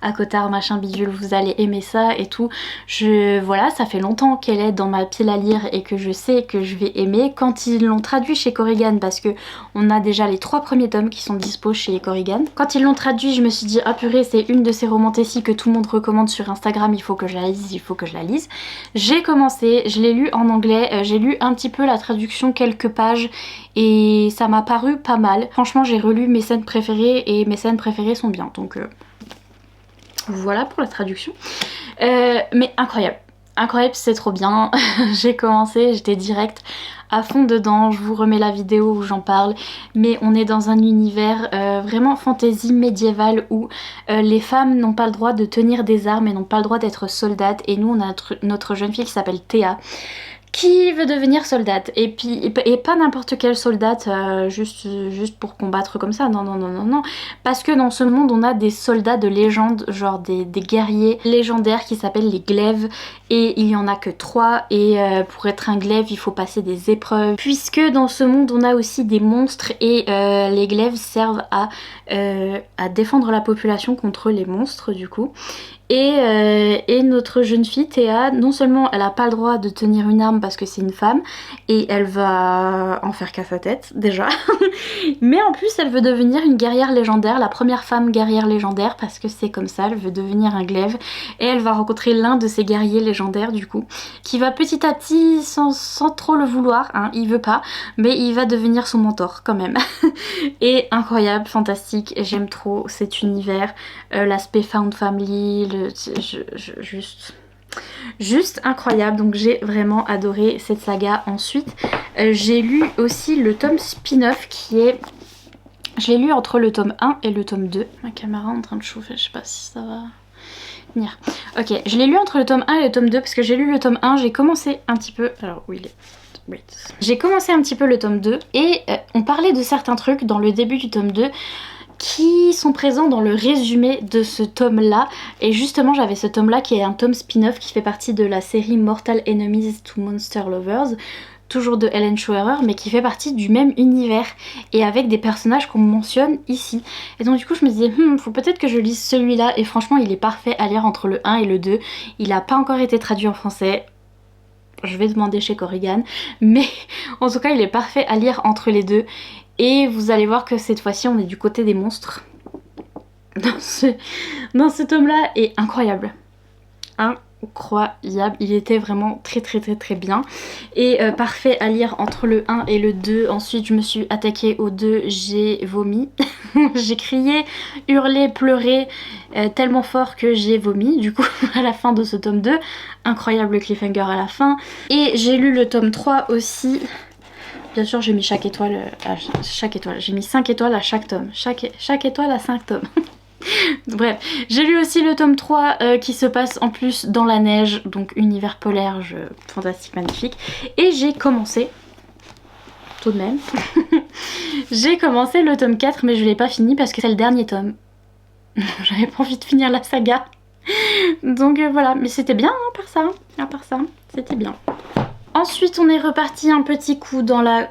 à Cotard, machin bidule, vous allez aimer ça et tout. Voilà, ça fait longtemps qu'elle est dans ma pile à lire et que je sais que je vais aimer. Quand ils l'ont traduit chez Corrigan, parce que on a déjà les 3 premiers tomes qui sont dispo chez Corrigan. Quand ils l'ont traduit, je me suis dit ah purée, c'est une de ces romantasy que tout le monde recommande sur Instagram, il faut que je la lise, J'ai commencé, je l'ai lu en anglais, j'ai lu un petit peu la traduction, quelques pages, et ça m'a paru pas mal. Franchement j'ai relu mes scènes préférées et mes scènes préférées sont bien, donc voilà pour la traduction. Mais incroyable. Incroyable, c'est trop bien. J'ai commencé, j'étais direct à fond dedans, je vous remets la vidéo où j'en parle, mais on est dans un univers vraiment fantasy médiéval où les femmes n'ont pas le droit de tenir des armes et n'ont pas le droit d'être soldates, et nous on a notre jeune fille qui s'appelle Théa qui veut devenir soldate, et pas n'importe quelle soldate juste pour combattre comme ça, non, parce que dans ce monde on a des soldats de légende, genre des guerriers légendaires qui s'appellent les glaives, et il y en a que 3, et pour être un glaive il faut passer des épreuves, puisque dans ce monde on a aussi des monstres, et les glaives servent à défendre la population contre les monstres du coup. Et notre jeune fille Théa, non seulement elle a pas le droit de tenir une arme parce que c'est une femme et elle va en faire qu'à sa tête déjà, mais en plus elle veut devenir une guerrière légendaire, la première femme guerrière légendaire, parce que c'est comme ça, elle veut devenir un glaive, et elle va rencontrer l'un de ces guerriers légendaires du coup, qui va petit à petit, sans trop le vouloir, hein, il veut pas, mais il va devenir son mentor quand même. Et incroyable, fantastique, j'aime trop cet univers, l'aspect found family, juste incroyable, donc j'ai vraiment adoré cette saga. Ensuite j'ai lu aussi le tome spin-off qui est... Je l'ai lu entre le tome 1 et le tome 2. Ma caméra est en train de chauffer, je sais pas si ça va venir. Ok, je l'ai lu entre le tome 1 et le tome 2 parce que j'ai lu le tome 1, j'ai commencé un petit peu... Alors où il est... Wait. J'ai commencé un petit peu le tome 2 et on parlait de certains trucs dans le début du tome 2 qui sont présents dans le résumé de ce tome là, et justement j'avais ce tome là qui est un tome spin-off qui fait partie de la série Mortal Enemies to Monster Lovers, toujours de Helen Schwerer, mais qui fait partie du même univers et avec des personnages qu'on mentionne ici. Et donc du coup je me disais faut peut-être que je lise celui-là, et franchement il est parfait à lire entre le 1 et le 2. Il n'a pas encore été traduit en français, je vais demander chez Corrigan, mais en tout cas il est parfait à lire entre les deux. Et vous allez voir que cette fois-ci on est du côté des monstres. dans ce tome-là est incroyable. Incroyable, il était vraiment très très très très bien et parfait à lire entre le 1 et le 2. Ensuite je me suis attaquée au 2, j'ai vomi. J'ai crié, hurlé, pleuré tellement fort que j'ai vomi du coup à la fin de ce tome 2. Incroyable cliffhanger à la fin. Et j'ai lu le tome 3 aussi. Bien sûr j'ai mis chaque étoile à chaque étoile, j'ai mis 5 étoiles à chaque tome, chaque étoile à 5 tomes. Bref, j'ai lu aussi le tome 3 qui se passe en plus dans la neige, donc univers polaire, fantastique, magnifique. Et j'ai commencé, tout de même, j'ai commencé le tome 4 mais je l'ai pas fini parce que c'est le dernier tome. J'avais pas envie de finir la saga. Donc voilà, mais c'était bien à part ça, c'était bien. Ensuite on est reparti un petit coup dans la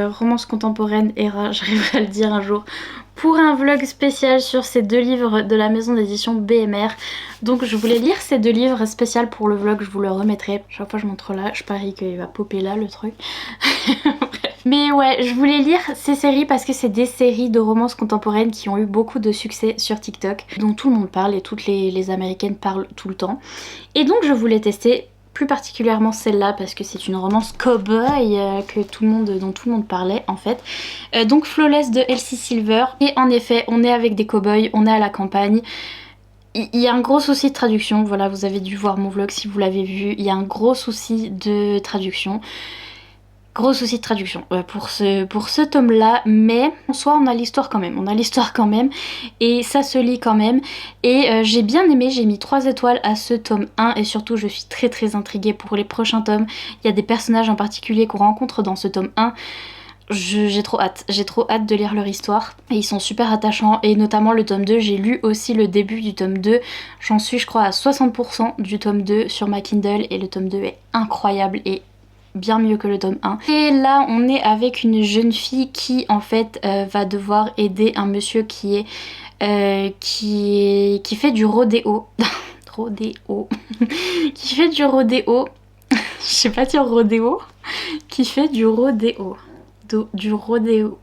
romance contemporaine Era, j'arriverai à le dire un jour, pour un vlog spécial sur ces 2 livres de la maison d'édition BMR. Donc je voulais lire ces 2 livres spéciaux pour le vlog, je vous le remettrai. Chaque fois que je montre là, je parie qu'il va popper là le truc. Bref. Mais ouais, je voulais lire ces séries parce que c'est des séries de romances contemporaines qui ont eu beaucoup de succès sur TikTok, dont tout le monde parle et toutes les américaines parlent tout le temps. Et donc je voulais tester plus particulièrement celle-là parce que c'est une romance cowboy dont tout le monde parlait en fait. Donc Flawless de Elsie Silver. Et en effet, on est avec des cowboys, on est à la campagne. Il y a un gros souci de traduction, voilà, vous avez dû voir mon vlog si vous l'avez vu. Il y a un gros souci de traduction. Gros souci de traduction pour ce tome là, mais en soi on a l'histoire quand même, et ça se lit quand même, et j'ai bien aimé, j'ai mis 3 étoiles à ce tome 1 et surtout je suis très très intriguée pour les prochains tomes. Il y a des personnages en particulier qu'on rencontre dans ce tome 1, j'ai trop hâte de lire leur histoire et ils sont super attachants, et notamment le tome 2, j'ai lu aussi le début du tome 2, j'en suis je crois à 60% du tome 2 sur ma Kindle et le tome 2 est incroyable et bien mieux que le tome 1. Et là on est avec une jeune fille qui en fait va devoir aider un monsieur qui fait du rodéo. Rodéo. Qui fait du rodéo. Je sais pas dire rodéo. Qui fait du rodéo. Du rodéo.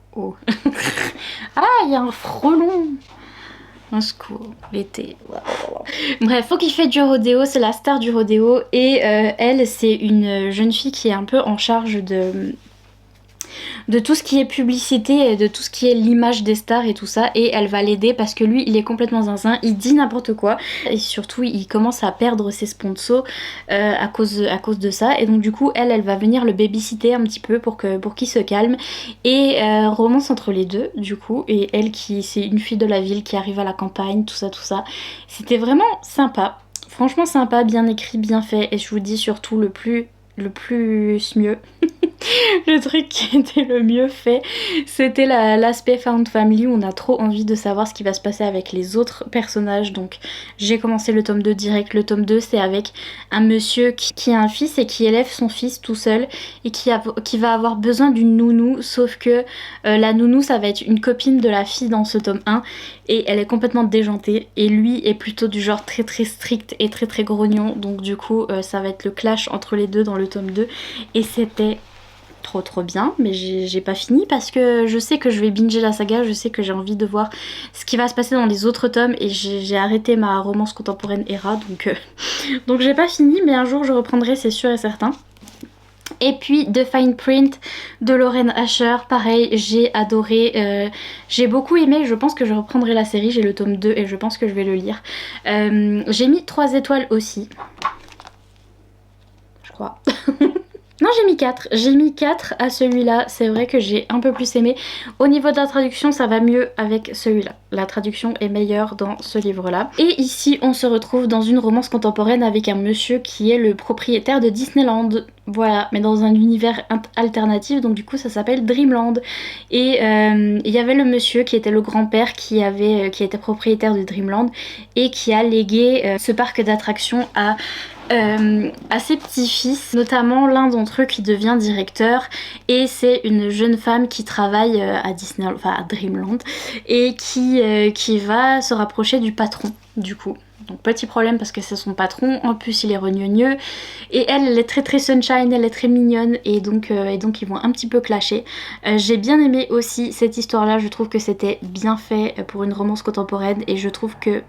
Ah, il y a un frelon. Un secours, l'été. Bref, faut qu'il fait du rodéo, c'est la star du rodéo et elle c'est une jeune fille qui est un peu en charge de tout ce qui est publicité et de tout ce qui est l'image des stars et tout ça, et elle va l'aider parce que lui il est complètement zinzin, il dit n'importe quoi et surtout il commence à perdre ses sponsors à cause de ça, et donc du coup elle va venir le babysitter un petit peu pour qu'il se calme, et romance entre les deux du coup, et elle qui c'est une fille de la ville qui arrive à la campagne, tout ça, c'était vraiment sympa, franchement sympa, bien écrit, bien fait, et je vous dis surtout le plus mieux le truc qui était le mieux fait, c'était l'aspect Found Family où on a trop envie de savoir ce qui va se passer avec les autres personnages. Donc j'ai commencé le tome 2 direct. Le tome 2 c'est avec un monsieur qui a un fils et qui élève son fils tout seul et qui va avoir besoin d'une nounou, sauf que la nounou ça va être une copine de la fille dans ce tome 1 et elle est complètement déjantée, et lui est plutôt du genre très très strict et très très grognon, donc du coup ça va être le clash entre les deux dans le tome 2 et c'était trop bien, mais j'ai pas fini parce que je sais que je vais binger la saga, je sais que j'ai envie de voir ce qui va se passer dans les autres tomes, et j'ai arrêté ma romance contemporaine Era, donc j'ai pas fini, mais un jour je reprendrai, c'est sûr et certain. Et puis The Fine Print de Lauren Asher, pareil, j'ai adoré, j'ai beaucoup aimé, je pense que je reprendrai la série, j'ai le tome 2 et je pense que je vais le lire. J'ai mis 3 étoiles aussi, je crois. Non, j'ai mis 4. J'ai mis 4 à celui-là. C'est vrai que j'ai un peu plus aimé. Au niveau de la traduction, ça va mieux avec celui-là. La traduction est meilleure dans ce livre-là. Et ici, on se retrouve dans une romance contemporaine avec un monsieur qui est le propriétaire de Disneyland. Voilà, mais dans un univers alternatif, donc du coup ça s'appelle Dreamland. Et il y avait le monsieur qui était le grand-père qui était propriétaire de Dreamland et qui a légué ce parc d'attractions à ses petits-fils, notamment l'un d'entre eux qui devient directeur, et c'est une jeune femme qui travaille à Disneyland, enfin à Dreamland, et qui va se rapprocher du patron du coup. Donc petit problème parce que c'est son patron, en plus il est regneux et elle est très sunshine, elle est très mignonne et donc ils vont un petit peu clasher. J'ai bien aimé aussi cette histoire là, je trouve que c'était bien fait pour une romance contemporaine et je trouve que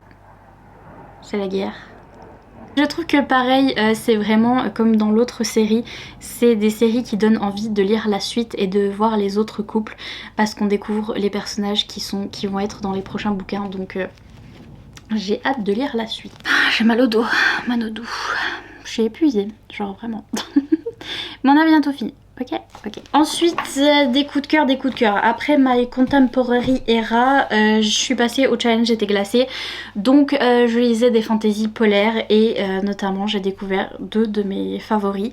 c'est la guerre. Je trouve que pareil, c'est vraiment comme dans l'autre série, c'est des séries qui donnent envie de lire la suite et de voir les autres couples parce qu'on découvre les personnages qui vont être dans les prochains bouquins, donc j'ai hâte de lire la suite. Ah, j'ai mal au dos, Manodou. Je suis épuisée, genre vraiment. Mais on a bientôt fini. Ok, ok. Ensuite, des coups de cœur. Après My Contemporary Era, je suis passée au challenge été glacée. Donc je lisais des fantaisies polaires et notamment j'ai découvert 2 de mes favoris.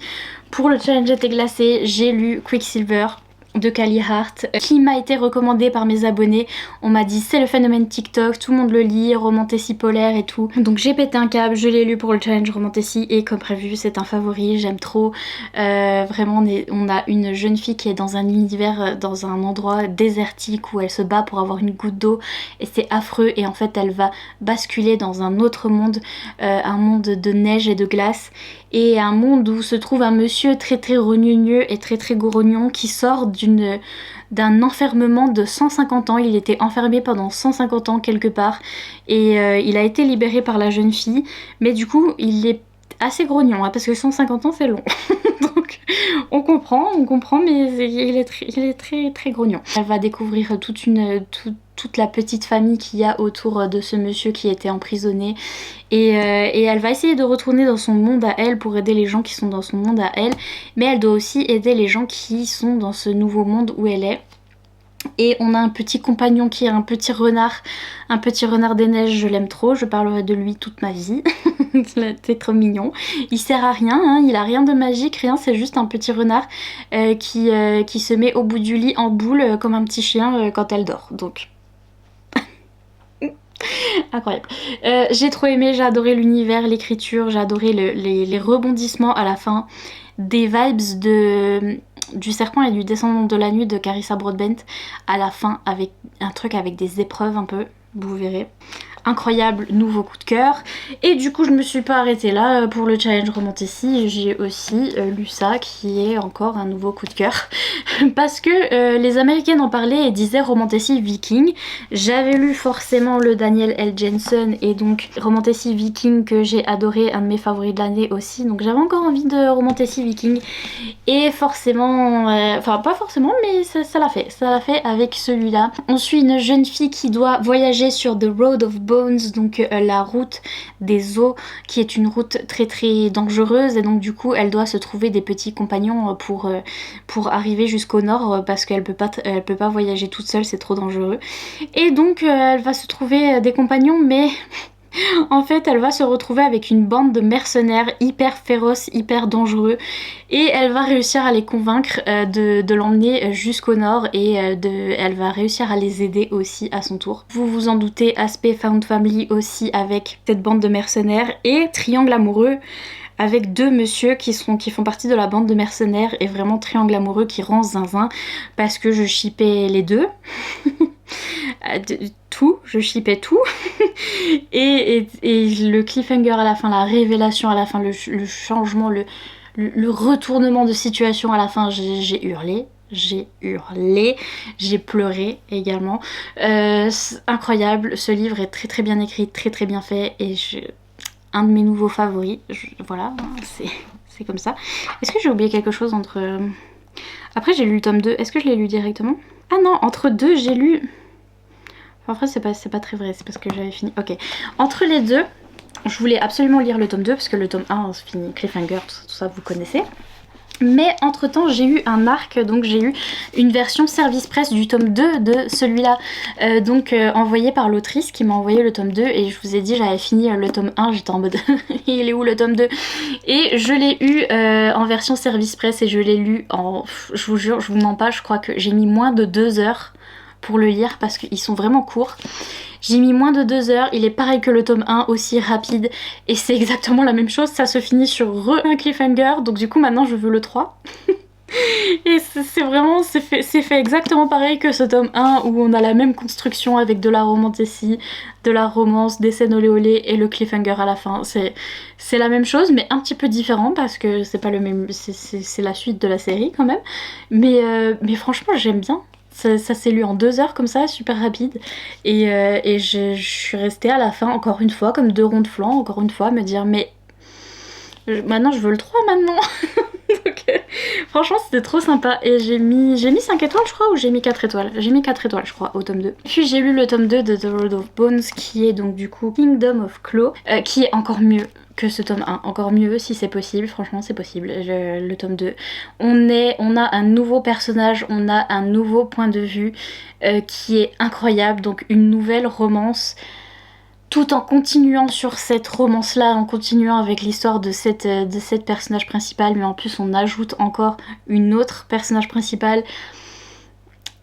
Pour le challenge été glacée, j'ai lu Quicksilver de Callie Hart qui m'a été recommandé par mes abonnés. On m'a dit c'est le phénomène TikTok, tout le monde le lit, romantasy polaire et tout. Donc j'ai pété un câble, je l'ai lu pour le challenge romantasy et comme prévu c'est un favori, j'aime trop. Vraiment on a une jeune fille qui est dans un univers, dans un endroit désertique où elle se bat pour avoir une goutte d'eau et c'est affreux et en fait elle va basculer dans un autre monde, un monde de neige et de glace. Et un monde où se trouve un monsieur très regneux et très grognon qui sort d'un enfermement de 150 ans. Il était enfermé pendant 150 ans quelque part et il a été libéré par la jeune fille, mais du coup il est assez grognon hein, parce que 150 ans c'est long. Donc on comprend mais il est très grognon. Elle va découvrir toute la petite famille qu'il y a autour de ce monsieur qui était emprisonné et elle va essayer de retourner dans son monde à elle pour aider les gens qui sont dans son monde à elle, mais elle doit aussi aider les gens qui sont dans ce nouveau monde où elle est. Et on a un petit compagnon qui est un petit renard des neiges, je l'aime trop, je parlerai de lui toute ma vie. C'est trop mignon. Il sert à rien, hein, il a rien de magique, rien, c'est juste un petit renard qui se met au bout du lit en boule comme un petit chien quand elle dort. Donc incroyable. J'ai trop aimé, j'ai adoré l'univers, l'écriture, j'ai adoré les rebondissements à la fin, des vibes du serpent et du descendant de la nuit de Carissa Broadbent à la fin avec un truc avec des épreuves un peu, vous verrez. Incroyable nouveau coup de cœur. Et du coup je me suis pas arrêtée là pour le challenge romantasy, j'ai aussi lu ça qui est encore un nouveau coup de cœur parce que les américaines en parlaient et disaient romantasy viking. J'avais lu forcément le Daniel L. Jensen et donc romantasy viking que j'ai adoré, un de mes favoris de l'année aussi, donc j'avais encore envie de romantasy viking et forcément, enfin pas forcément mais ça l'a fait avec celui-là. On suit une jeune fille qui doit voyager sur The Road of Bones, donc la route des eaux, qui est une route très dangereuse et donc du coup elle doit se trouver des petits compagnons pour arriver jusqu'au nord parce qu'elle peut pas voyager toute seule, c'est trop dangereux. Et donc elle va se trouver des compagnons mais en fait elle va se retrouver avec une bande de mercenaires hyper féroces, hyper dangereux et elle va réussir à les convaincre de l'emmener jusqu'au nord et elle va réussir à les aider aussi à son tour. Vous vous en doutez, aspect found family aussi avec cette bande de mercenaires et triangle amoureux avec 2 messieurs qui font partie de la bande de mercenaires et vraiment triangle amoureux qui rend zinzin parce que je shippais les 2. Je shippais tout et le cliffhanger à la fin, la révélation à la fin, le changement, le retournement de situation à la fin, j'ai hurlé, j'ai pleuré également. Incroyable, ce livre est très bien écrit, très bien fait et un de mes nouveaux favoris, voilà, c'est comme ça. Est-ce que j'ai oublié quelque chose entre... Après j'ai lu le tome 2, est-ce que je l'ai lu directement? Ah non, entre deux j'ai lu... Enfin, après c'est pas très vrai, c'est parce que j'avais fini. Ok, entre les deux, je voulais absolument lire le tome 2 parce que le tome 1 se finit cliffhanger, tout ça vous connaissez. Mais entre temps j'ai eu un arc, donc j'ai eu une version service presse du tome 2 de celui-là, envoyé par l'autrice qui m'a envoyé le tome 2 et je vous ai dit j'avais fini le tome 1, j'étais en mode il est où le tome 2? Et je l'ai eu en version service presse et je l'ai lu en, je vous jure, je vous mens pas, je crois que j'ai mis moins de 2 heures pour le lire parce qu'ils sont vraiment courts. J'ai mis moins de 2 heures, il est pareil que le tome 1, aussi rapide et c'est exactement la même chose, ça se finit sur un cliffhanger, donc du coup maintenant je veux le 3. Et c'est vraiment, c'est fait exactement pareil que ce tome 1 où on a la même construction avec de la romantécie, de la romance, des scènes olé olé et le cliffhanger à la fin. C'est la même chose mais un petit peu différent parce que c'est pas le même, c'est la suite de la série quand même. Mais franchement j'aime bien. Ça s'est lu en 2 heures comme ça, super rapide. Et je suis restée à la fin encore une fois, comme 2 ronds de flanc, encore une fois, à me dire mais maintenant je veux le 3 maintenant. Donc franchement c'était trop sympa. Et j'ai mis 5 étoiles je crois ou j'ai mis 4 étoiles. J'ai mis 4 étoiles je crois au tome 2. Puis j'ai lu le tome 2 de The Road of Bones qui est donc du coup Kingdom of Claw, qui est encore mieux que ce tome 1, encore mieux si c'est possible, franchement c'est possible. Le tome 2, on a un nouveau personnage, on a un nouveau point de vue qui est incroyable, donc une nouvelle romance tout en continuant sur cette romance-là, en continuant avec l'histoire de cette personnage principal, mais en plus on ajoute encore une autre personnage principale.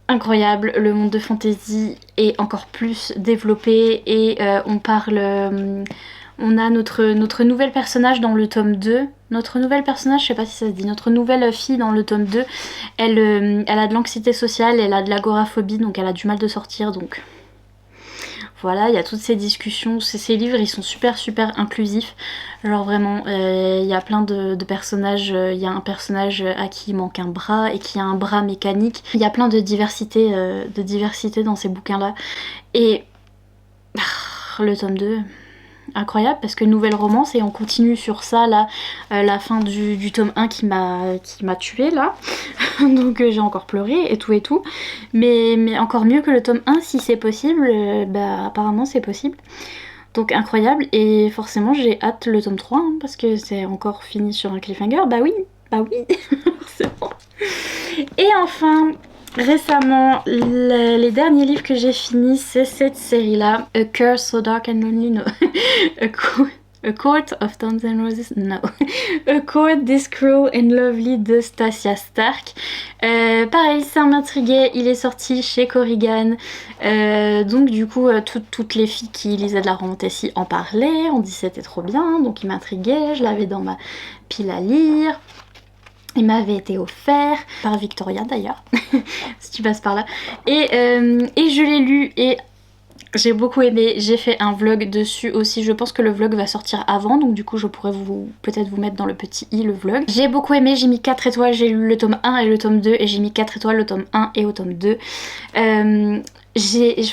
Incroyable, le monde de fantasy est encore plus développé et on a notre nouvel personnage dans le tome 2. Notre nouvelle personnage, je sais pas si ça se dit, notre nouvelle fille dans le tome 2, elle a de l'anxiété sociale, elle a de l'agoraphobie, donc elle a du mal de sortir, donc voilà, il y a toutes ces discussions, ces livres ils sont super inclusifs, genre vraiment il y a plein de personnages, il y a un personnage à qui il manque un bras et qui a un bras mécanique, il y a plein de diversité dans ces bouquins là et le tome 2 incroyable parce que nouvelle romance et on continue sur ça là, la fin du tome 1 qui m'a tuée là donc j'ai encore pleuré et tout mais encore mieux que le tome 1 si c'est possible, bah apparemment c'est possible, donc incroyable. Et forcément j'ai hâte le tome 3 hein, parce que c'est encore fini sur un cliffhanger, bah oui forcément. Et enfin récemment, les derniers livres que j'ai finis, c'est cette série-là, A Curse So Dark and Lonely, no. A Court of Thorns and Roses, no. A Court This Cruel and Lovely de Stasia Stark. Pareil, ça m'intriguait, il est sorti chez Corrigan. Donc du coup, toutes les filles qui lisaient de la romantasy en parlaient, on dit c'était trop bien, donc il m'intriguait, je l'avais dans ma pile à lire. Il m'avait été offert par Victoria d'ailleurs, si tu passes par là. Et je l'ai lu et j'ai beaucoup aimé. J'ai fait un vlog dessus aussi. Je pense que le vlog va sortir avant, donc du coup je pourrais peut-être vous mettre dans le petit i le vlog. J'ai beaucoup aimé, j'ai mis 4 étoiles. J'ai lu le tome 1 et le tome 2 et j'ai mis 4 étoiles au tome 1 et au tome 2.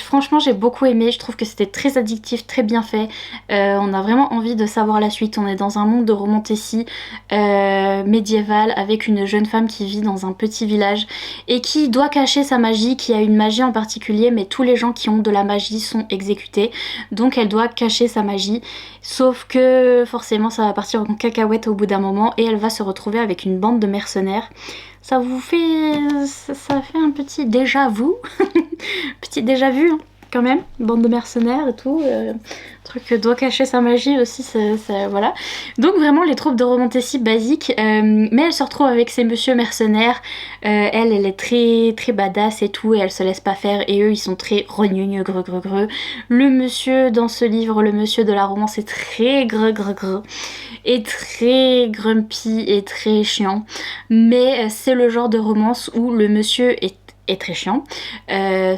Franchement j'ai beaucoup aimé, je trouve que c'était très addictif, très bien fait, on a vraiment envie de savoir la suite. On est dans un monde de romantasy médiévale avec une jeune femme qui vit dans un petit village et qui doit cacher sa magie, qui a une magie en particulier, mais tous les gens qui ont de la magie sont exécutés, donc elle doit cacher sa magie, sauf que forcément ça va partir en cacahuète au bout d'un moment et elle va se retrouver avec une bande de mercenaires. Ça fait un petit déjà vu petit déjà vu hein, quand même, bande de mercenaires et tout, truc doit cacher sa magie aussi, voilà. Donc vraiment les troupes de romantasy basiques, mais elle se retrouve avec ces messieurs mercenaires, elle est très badass et tout, et elle se laisse pas faire, et eux ils sont très rognugneux, greux. Le monsieur dans ce livre, le monsieur de la romance est très greux et très grumpy et très chiant, mais c'est le genre de romance où le monsieur est très chiant,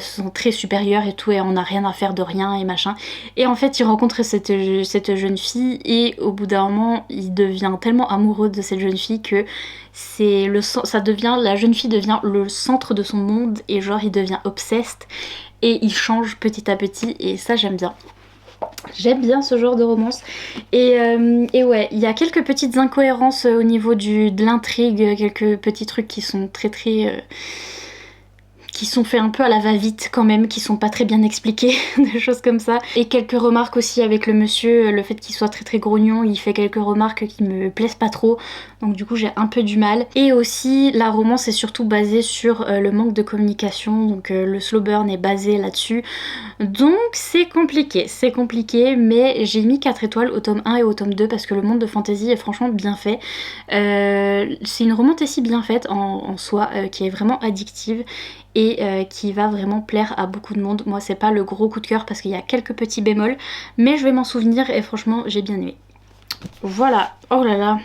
sont très supérieurs et tout, et on n'a rien à faire de rien et machin, et en fait il rencontre cette jeune fille et au bout d'un moment il devient tellement amoureux de cette jeune fille que la jeune fille devient le centre de son monde et genre il devient obsessed et il change petit à petit, et ça j'aime bien. J'aime bien ce genre de romance. Et ouais, il y a quelques petites incohérences au niveau de l'intrigue, quelques petits trucs qui sont qui sont faits un peu à la va-vite quand même, qui sont pas très bien expliqués, des choses comme ça. Et quelques remarques aussi avec le monsieur, le fait qu'il soit très grognon, il fait quelques remarques qui me plaisent pas trop, donc du coup j'ai un peu du mal. Et aussi la romance est surtout basée sur le manque de communication, donc le slow burn est basé là-dessus, donc c'est compliqué, mais j'ai mis 4 étoiles au tome 1 et au tome 2 parce que le monde de fantasy est franchement bien fait. C'est une romantasy bien faite en soi, qui est vraiment addictive et qui va vraiment plaire à beaucoup de monde. Moi c'est pas le gros coup de cœur parce qu'il y a quelques petits bémols, mais je vais m'en souvenir et franchement j'ai bien aimé. Voilà, oh là là,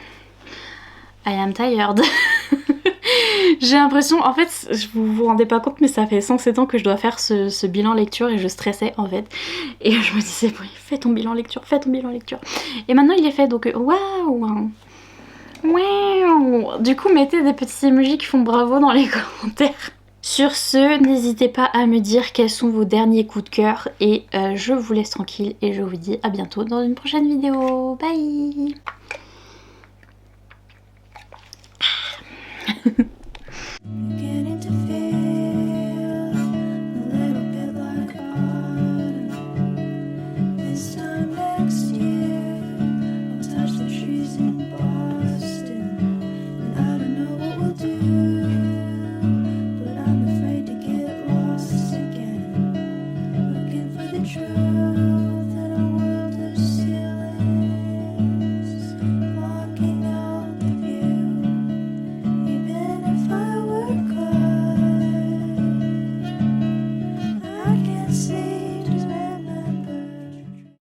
I am tired. J'ai l'impression, en fait, vous vous rendez pas compte, mais ça fait 107 ans que je dois faire ce bilan lecture et je stressais en fait. Et je me disais, bon, fais ton bilan lecture, fais ton bilan lecture. Et maintenant il est fait, donc waouh! Waouh! Du coup, mettez des petits emojis qui font bravo dans les commentaires. Sur ce, n'hésitez pas à me dire quels sont vos derniers coups de cœur et je vous laisse tranquille et je vous dis à bientôt dans une prochaine vidéo. Bye! Get